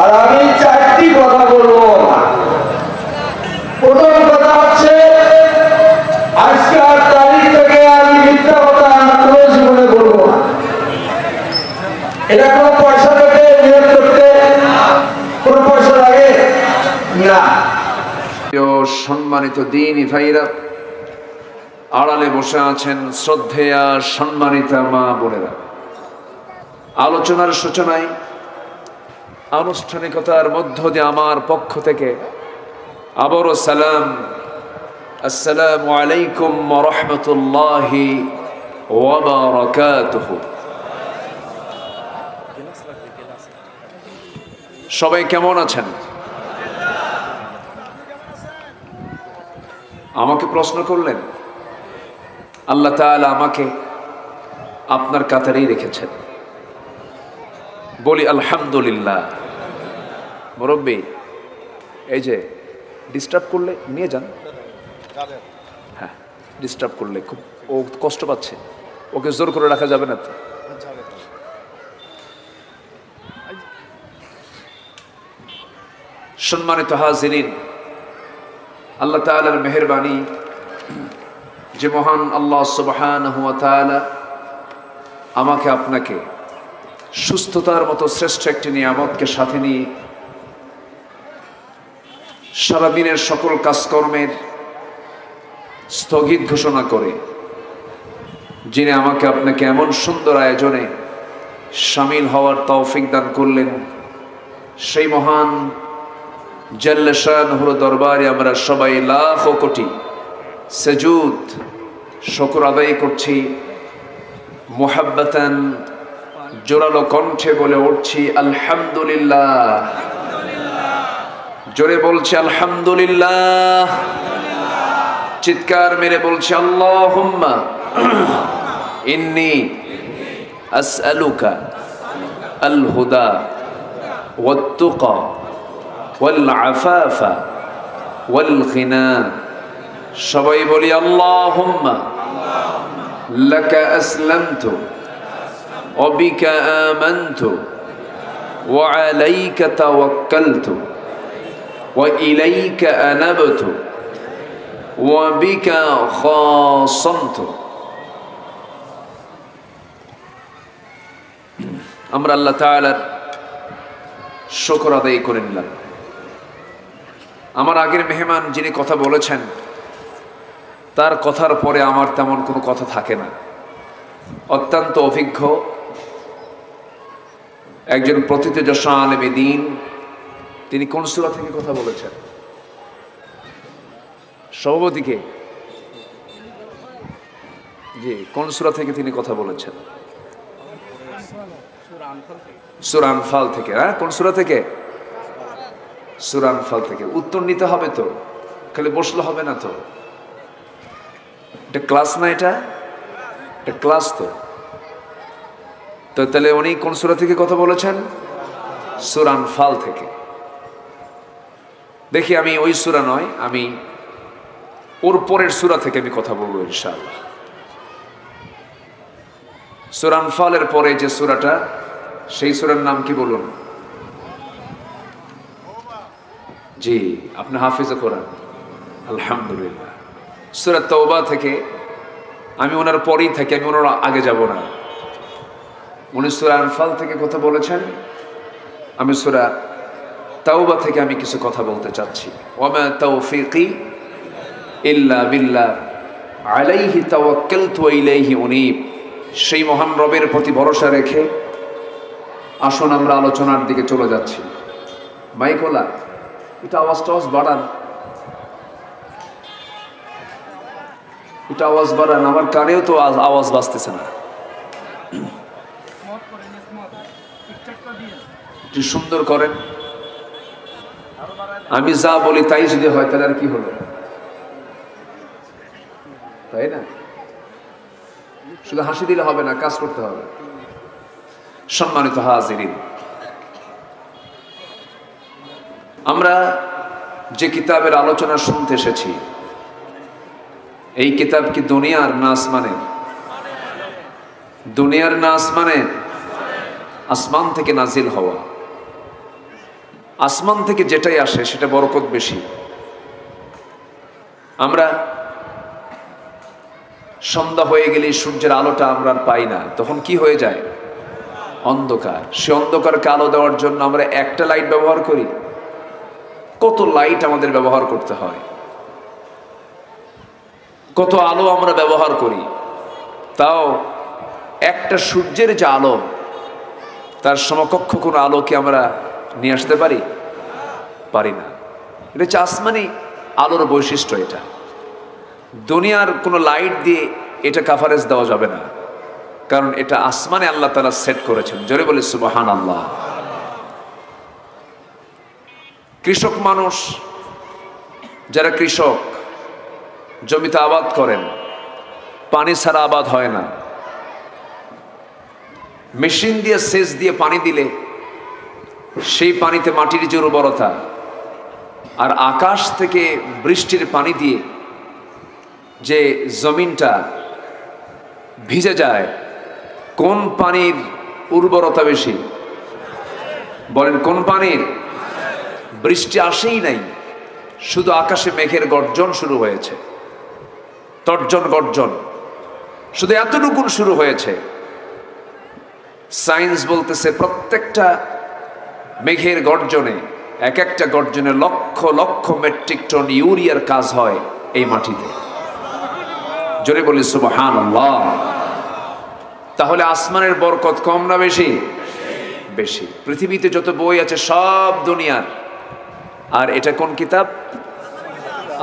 আর আমি 4টি কথা বলবো। প্রথম কথা হচ্ছে, আজকের তারিখ থেকে আমি মিথ্যা কথা কোনো জীবনে বলবো না। এটা কোনো পয়সা থেকে নিয়োগ করতে কোনো পয়সা লাগে না। সম্মানিত দ্বীনি ভাইরা, আড়ালে বসে আছেন শ্রদ্ধেয়া সম্মানিতা মা বোনেরা, আলোচনার সূচনায় আনুষ্ঠানিকতার মধ্য দিয়ে আমার পক্ষ থেকে আবারও সালাম, আসসালামু আলাইকুম ওয়া রাহমাতুল্লাহি ওয়া বারাকাতুহু। সবাই কেমন আছেন? আমাকে প্রশ্ন করলেন, আল্লাহ তাআলা আমাকে আপনার কাতারেই রেখেছেন, বলি আলহামদুলিল্লাহ। মুরব্বী, এই যে ডিস্টার্ব করলে নিয়ে যান। হ্যাঁ, ডিস্টার্ব করলে খুব ও কষ্ট পাচ্ছে, ওকে জোর করে রাখা যাবে না তো। সম্মানিত হাজিরিন, আল্লাহ তাআলার মেহেরবানি, যে মহান আল্লাহ সুবহানাহু ওয়া তাআলা আমাকে আপনাকে সুস্থতার মতো শ্রেষ্ঠ একটি নিয়ামতকে সাথে নিয়ে সারাদিনের সকল কাজকর্মের স্থগিত ঘোষণা করে যিনি আমাকে আপনাকে এমন সুন্দর আয়োজনে শামিল হওয়ার তৌফিক দান করলেন, সেই মহান জাল্লে শানুর দরবারে আমরা সবাই লাখ কোটি সুজুদ শুকর আদায় করছি। মুহাব্বাতান জোরালো কণ্ঠে বলে উঠছি আলহামদুলিল্লাহ। জোরে বলছি আলহামদুলিল্লাহ। চিৎকার মেরে বলছি আল্লাহুম্মা ইন্নী আসআলুকা আল হুদা ওয়াত তুকা ওয়াল আফাফা ওয়াল গিনা। সবাই বলি আল্লাহুম্মা লাকা আসলামতু ওয়া বিকা আমানতু ওয়া আলাইকা তাওয়াক্কালতু ওয়া ইলাইকা আনাবতু ওয়া বিকা খাসামতু। আমরা আল্লাহ তাআলার শুকর আদায় করে নিলাম। আমার আগের মেহমান যিনি কথা বলেছেন, তার কথার পরে আমার তেমন কোনো কথা থাকে না। অত্যন্ত অভিজ্ঞ একজন প্রথিতযশা আলেমে দ্বীন, তিনি কোন সূরা থেকে কথা বলেছেন? সভাপতিকে জি, কোন সূরা থেকে তিনি কথা বলেছেন? সূরা আনফাল থেকে। হ্যাঁ, কোন সূরা থেকে? সূরা আনফাল থেকে। উত্তর নিতে হবে তো, খালি বসলে হবে না তো। এটা ক্লাস না, এটা ক্লাস তো। তাহলে উনি কোন সূরা থেকে কথা বলেছেন? সূরা আনফাল থেকে। দেখি, আমি ওই সূরা নয়, আমি ওর পরের সূরা থেকে আমি কথা বলবো ইনশাআল্লাহ। সূরা আনফালের পরে যে সূরাটা, সেই সূরার নাম কি বলুন? জি, আপনি হাফিজে কোরআন, আলহামদুলিল্লাহ। সূরা তাওবা থেকে, আমি ওনার পরেই থাকি, আমি ওনার আগে যাব না। উনি সূরা আনফাল থেকে কথা বলেছেন, আমি সূরা তাওবা থেকে আমি কিছু কথা বলতে চাচ্ছি। ওয়ামা তাওফীকি ইল্লা বিল্লাহ আলাইহি তাওয়াক্কালতু ওয়া ইলাইহি উনীব। সেই মহান রবের প্রতি ভরসা রেখে আসুন আমরা আলোচনার দিকে চলে যাচ্ছি। মাইকোলা, এটা আওয়াজ বাড়ান, এটা আওয়াজ বাড়ান, আমার কানেও তো আওয়াজ বাজতেছে না। একটু সুন্দর করেন। আমি যা বলি তাই যদি হয় তাহলে আর কি হলো, তাই না? শুধু হাসি দিলে হবে না, কাজ করতে হবে। সম্মানিত হাজিরিন, আমরা যে কিতাবের আলোচনা শুনতে এসেছি, এই কিতাব কি দুনিয়ার না আসমানের? দুনিয়ার না আসমানের? আসমান থেকে নাজিল হওয়া। আসমান থেকে যেটাই আসে সেটা বরকত বেশি। আমরা সন্ধ্যা হয়ে গেলে সূর্যের আলোটা আমরা পাই না, তখন কি হয়ে যায়? অন্ধকার। সে অন্ধকারকে আলো দেওয়ার জন্য আমরা একটা লাইট ব্যবহার করি, কত লাইট আমাদের ব্যবহার করতে হয়, কত আলো আমরা ব্যবহার করি। তাও একটা সূর্যের যে আলো, তার সমকক্ষ কোনো আলোকে আমরা নিয়ে আসতে পারি? পারি না। এটা হচ্ছে আসমানি আলোর বৈশিষ্ট্য। এটা দুনিয়ার কোনো লাইট দিয়ে এটা কাভারেজ দেওয়া যাবে না, কারণ এটা আসমানে আল্লাহ তাআলা সেট করেছেন। জোরে বলি সুবহানাল্লাহ। কৃষক মানুষ, যারা কৃষক জমিতে আবাদ করেন, পানি ছাড়া আবাদ হয় না। মেশিন দিয়ে সেচ দিয়ে পানি দিলে সেই পানিতে মাটির যে উর্বরতা, আর আকাশ থেকে বৃষ্টির পানি দিয়ে যে জমিনটা ভিজে যায়, কোন পানির উর্বরতা বেশি? বলেন কোন পানির? বৃষ্টি আসেই নাই, শুধু আকাশে মেঘের গর্জন শুরু হয়েছে, তর্জন গর্জন, শুধু এতটুকু শুরু হয়েছে। সায়েন্স বলতেছে প্রত্যেকটা মেঘের গর্জনে, এক একটা গর্জনে লক্ষ লক্ষ মেট্রিক টন ইউরিয়ার কাজ হয় এই মাটিতে। জোরে বলি সুবহানাল্লাহ। তাহলে আসমানের বরকত কম না বেশি? বেশি। পৃথিবীতে যত বই আছে সব দুনিয়ার, আর এটা কোন কিতাব?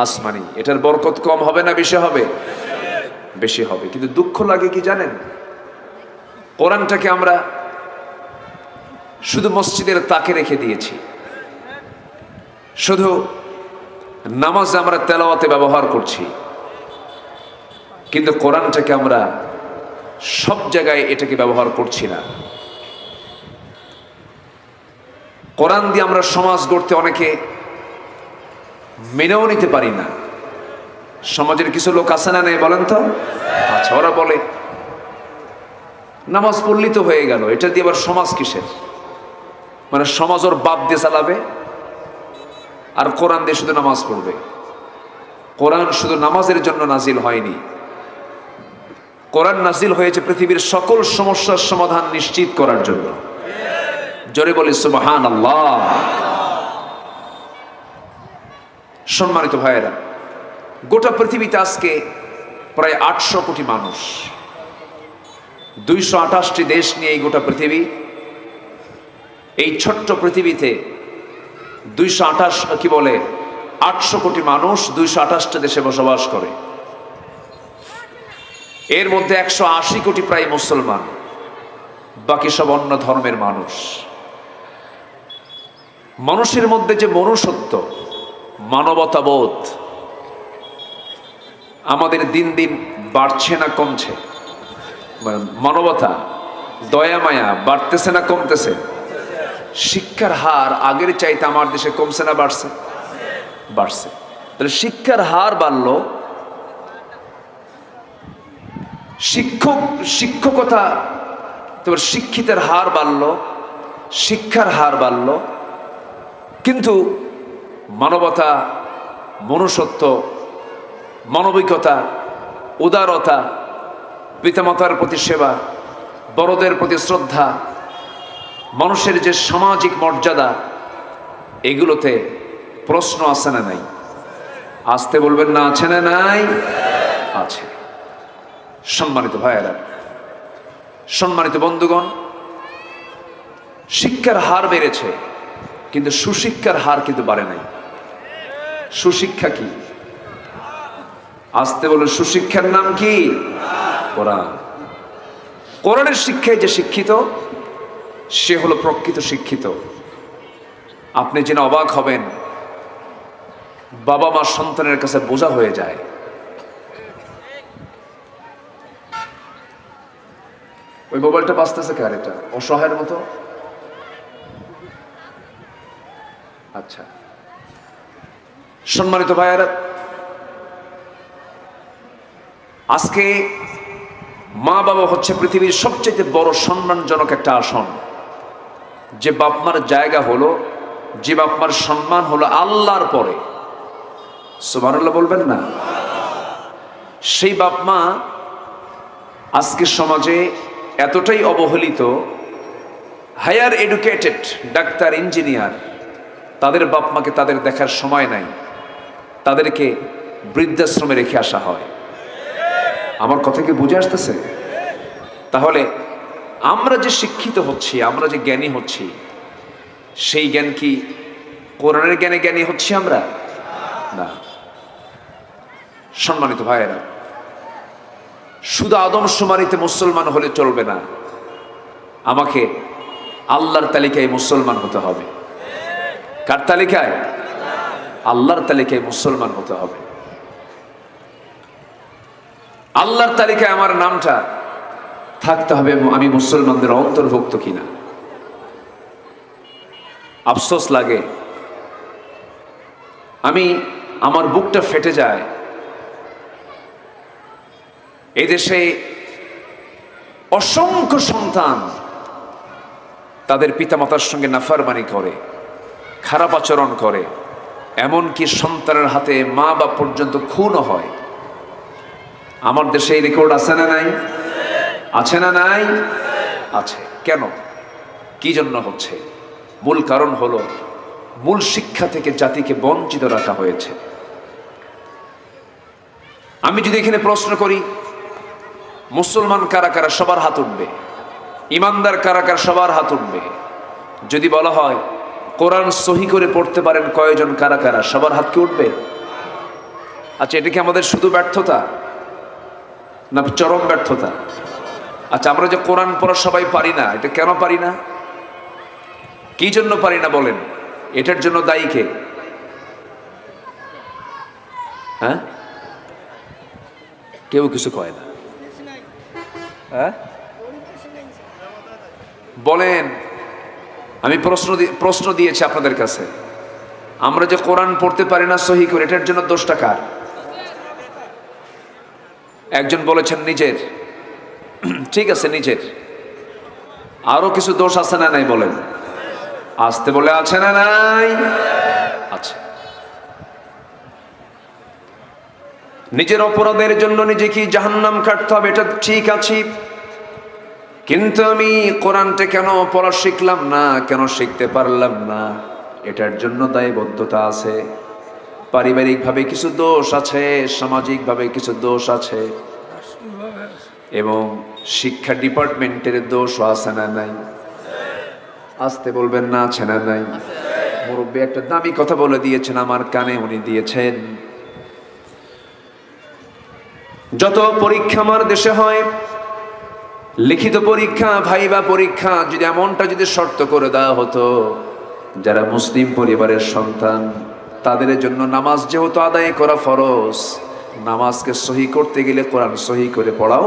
আসমানি। এটার বরকত কম হবে না বেশি হবে? বেশি হবে। কিন্তু দুঃখ লাগে কি জানেন? কোরআনটাকে আমরা শুধু মসজিদের তাকে রেখে দিয়েছি, শুধু নামাজে আমরা তেলাওয়াতে ব্যবহার করছি, কিন্তু কোরআনটাকে আমরা সব জায়গায় এটাকে ব্যবহার করছি না। কোরআন দিয়ে আমরা সমাজ গড়তে অনেকে মেনেও নিতে পারি না। সমাজের কিছু লোক আছে না নেই বলেন তো? আচ্ছা, ওরা বলে নামাজ পড়লেই তো হয়ে গেল, এটা দিয়ে আবার সমাজ কিসের? মানে সমাজ ওর বাপ দিয়ে চালাবে আর কোরআন দিয়ে শুধু নামাজ পড়বে। কোরআন শুধু নামাজের জন্য নাজিল হয়নি, কোরআন নাজিল হয়েছে পৃথিবীর সকল সমস্যার সমাধান নিশ্চিত করার জন্য। জোরে বলি সুবহানাল্লাহ। সম্মানিত ভাইয়েরা, গোটা পৃথিবীতে আজকে প্রায় 800 কোটি মানুষ, 228টি দেশ নিয়ে এই গোটা পৃথিবী। এই ছোট্ট পৃথিবীতে 800 কোটি মানুষ 228টা দেশে বসবাস করে। এর মধ্যে 180 কোটি প্রায় মুসলমান, বাকি সব অন্য ধর্মের মানুষ। মানুষের মধ্যে যে মনুষ্যত্ব, মানবতাবোধ আমাদের দিন দিন বাড়ছে না কমছে? মানবতা, দয়া মায়া বাড়তেছে না কমতেছে? শিক্ষার হার আগের চাইতে আমার দেশে কমছে না বাড়ছে? বাড়ছে। তাহলে শিক্ষার হার বাড়লো, শিক্ষকতা, তোমার শিক্ষিতের হার বাড়ল, শিক্ষার হার বাড়ল, কিন্তু মানবতা, মনুষ্যত্ব, মানবিকতা, উদারতা, পিতামাতার প্রতি সেবা, বড়দের প্রতি শ্রদ্ধা, মানুষের যে সামাজিক মর্যাদা, এগুলোতে প্রশ্ন আছে না নাই? আসতে বলবেন না, আছে না নাই? আছে। সম্মানিত ভাইয়েরা, সম্মানিত বন্ধুগণ, শিক্ষার হার বেড়েছে, কিন্তু সুশিক্ষার হার কিন্তু বাড়ে নাই। সুশিক্ষা কি? আসতে বলে, সুশিক্ষার নাম কি? কোরআন। কোরআনের শিক্ষায় যে শিক্ষিত, সে হলো প্রকৃত শিক্ষিত। আপনি জেনে অবাক হবেন, বাবা মা সন্তানের কাছে বোঝা হয়ে যায়। ওই মোবাইলটা বাঁচতেছে কার? এটা অসহায়ের মতো। আচ্ছা, সম্মানিত ভাইয়েরা, আজকে মা বাবা হচ্ছে পৃথিবীর সবচেয়ে বড় সম্মানজনক একটা আসন। যে বাপমার জায়গা হলো, যে বাপমার সম্মান হলো আল্লাহর পরে, সুবহানাল্লাহ বলবেন না? সেই বাপমা আজকে সমাজে এতটাই অবহেলিত, হায়ার এডুকেটেড, ডাক্তার, ইঞ্জিনিয়ার, তাদের বাপমাকে তাদের দেখার সময় নাই, তাদেরকে বৃদ্ধাশ্রমে রেখে আসা হয়। আমার কথা কি বুঝে আসতেছে? তাহলে আমরা যে শিক্ষিত হচ্ছি, আমরা যে জ্ঞানী হচ্ছি, সেই জ্ঞান কি কোরআনের জ্ঞানে জ্ঞানী হচ্ছি আমরা? না। সম্মানিত ভাইয়েরা, শুধু আদমশুমারিতে মুসলমান হলে চলবে না, আমাকে আল্লাহর তালিকায় মুসলমান হতে হবে। কার তালিকায়? আল্লাহর তালিকায় মুসলমান হতে হবে। আল্লাহর তালিকায় আমার নামটা থাকতে হবে, আমি মুসলমানদের অন্তর্ভুক্ত কিনা। আফসোস লাগে, আমার বুকটা ফেটে যায়, এই দেশে অসংখ্য সন্তান তাদের পিতামাতার সঙ্গে নাফরমানি করে, খারাপ আচরণ করে, এমনকি সন্তানের হাতে মা বাপ পর্যন্ত খুনও হয়। আমার দেশে এই রেকর্ড আছে না নাই? আছে না নাই? আছে। কেন? কি জন্য হচ্ছে? মূল কারণ হলো, মূল শিক্ষা থেকে জাতিকে বঞ্চিত রাখা হয়েছে। আমি যদি এখানে প্রশ্ন করি, মুসলমান কারা কারা, সবার হাত উঠবে। ইমানদার কারা কারা, সবার হাত উঠবে। যদি বলা হয় কোরআন সহি করে পড়তে পারেন কয়জন, কারা কারা, সবার হাত কি উঠবে? আচ্ছা, এটা কি আমাদের শুধু ব্যর্থতা না চরম ব্যর্থতা? আচ্ছা, আমরা যে কোরআন পড়া সবাই পারি না, এটা কেন পারি না? কি জন্য পারি না বলেন? এটার জন্য দায়ী কে? হ্যাঁ, কেউ কিছু কয় না। হ্যাঁ বলেন, আমি প্রশ্ন দিয়েছি আপনাদের কাছে, আমরা যে কোরআন পড়তে পারি না সহি করে, এটার জন্য দোষটা কার? একজন বলেছেন নিজের। ঠিক আছে, নিজের। আরো কিছু দোষ আছে না নাই বলেন? আসতে বলে, আছে না নাই? আছে। নিজের অপরাধের জন্য নিজেকে জাহান্নাম কাটতে হবে, এটা ঠিক আছে, কিন্তু আমি কোরআনটা কেন পড়া শিখলাম না, কেন শিখতে পারলাম না, এটার জন্য দায়বদ্ধতা আছে। পারিবারিকভাবে কিছু দোষ আছে, সামাজিকভাবে কিছু দোষ আছে, এবং শিক্ষা ডিপার্টমেন্টের দোষও আছে না নাই? আসতে বলবেন না, আছে না নাই? মুরব্বী একটা দামি কথা বলে দিয়েছেন আমার কানে, উনি দিয়েছেন, যত পরীক্ষা আমার দেশে হয়, লিখিত পরীক্ষা, ভাইবা পরীক্ষা, যদি এমনটা যদি শর্ত করে দেওয়া হতো, যারা মুসলিম পরিবারের সন্তান, তাদের জন্য নামাজ যেহেতু আদায় করা ফরজ, নামাজকে সহি করতে গেলে কোরআন সহি করে পড়াও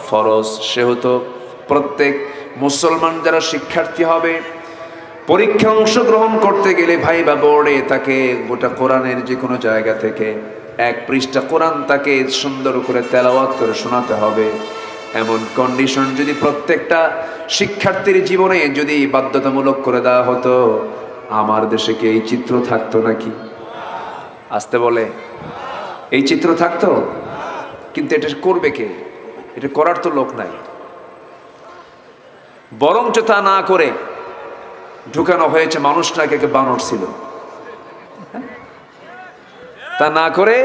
ফরজ, সেহেতু প্রত্যেক মুসলমান যারা শিক্ষার্থী হবে, পরীক্ষা অংশগ্রহণ করতে গেলে ভাইবা বোর্ডে তাকে গোটা কোরআনের যে কোনো জায়গা থেকে এক পৃষ্ঠা কোরআন তাকে সুন্দর করে তেলাওয়াত করে শোনাতে হবে। এমন কন্ডিশন যদি প্রত্যেকটা শিক্ষার্থীর জীবনে যদি বাধ্যতামূলক করে দেওয়া হতো, আমার দেশে কি এই চিত্র থাকতো নাকি? আসতে বলে এই চিত্র থাকতো? কিন্তু এটা করবে কে? এটা করার তো লোক নাই। বরঞ্চ তা না করে ঢুকানো হয়েছে মানুষটাকে বানর ছিল, তা না করে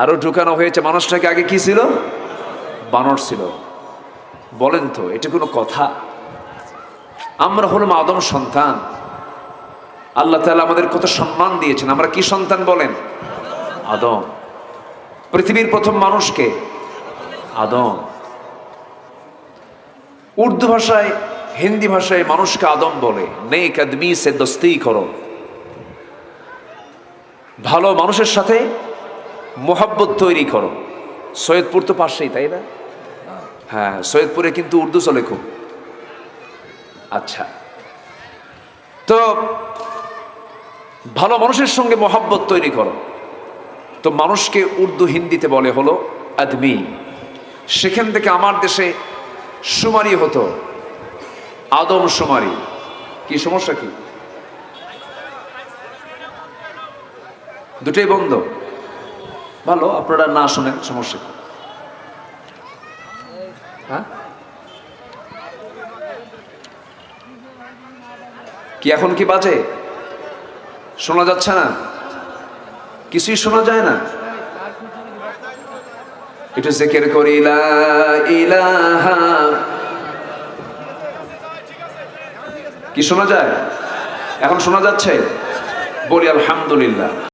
আরো ঢুকানো হয়েছে মানুষটাকে আগে কি ছিল? বানর ছিল। বলেন তো এটা কোনো কথা? আমরা হলাম আদম সন্তান। আল্লাহ তাআলা আমাদের কত সম্মান দিয়েছেন। আমরা কি সন্তান বলেন? আদম। পৃথিবীর প্রথম মানুষকে আদম। উর্দু ভাষায়, হিন্দি ভাষায় মানুষকে আদম বলে। নেক আদমি সে দোস্তি করো, ভালো মানুষের সাথে মোহাব্বত তৈরি করো। সৈয়দপুর তো পাশেই, তাই না? হ্যাঁ, সৈয়দপুরে কিন্তু উর্দু চলে খুব। আচ্ছা, তো ভালো মানুষের সঙ্গে মোহাব্বত তৈরি করো। তো মানুষকে উর্দু হিন্দিতে বলে হলো আদমি। সেখান থেকে আমার দেশে শুমারি হতো আদম শুমারি। কি সমস্যা? কি দুটোই বন্ধ? ভালো, আপনারা না শুনেন, সমস্যা কি? হ্যাঁ, কি এখন কি বাজে? শোনা যাচ্ছে না? কিছুই শোনা যায় না? একটু জিকির করি লা ইলাহা। কি শোনা যায়? এখন শোনা যাচ্ছে? বলি আলহামদুলিল্লাহ।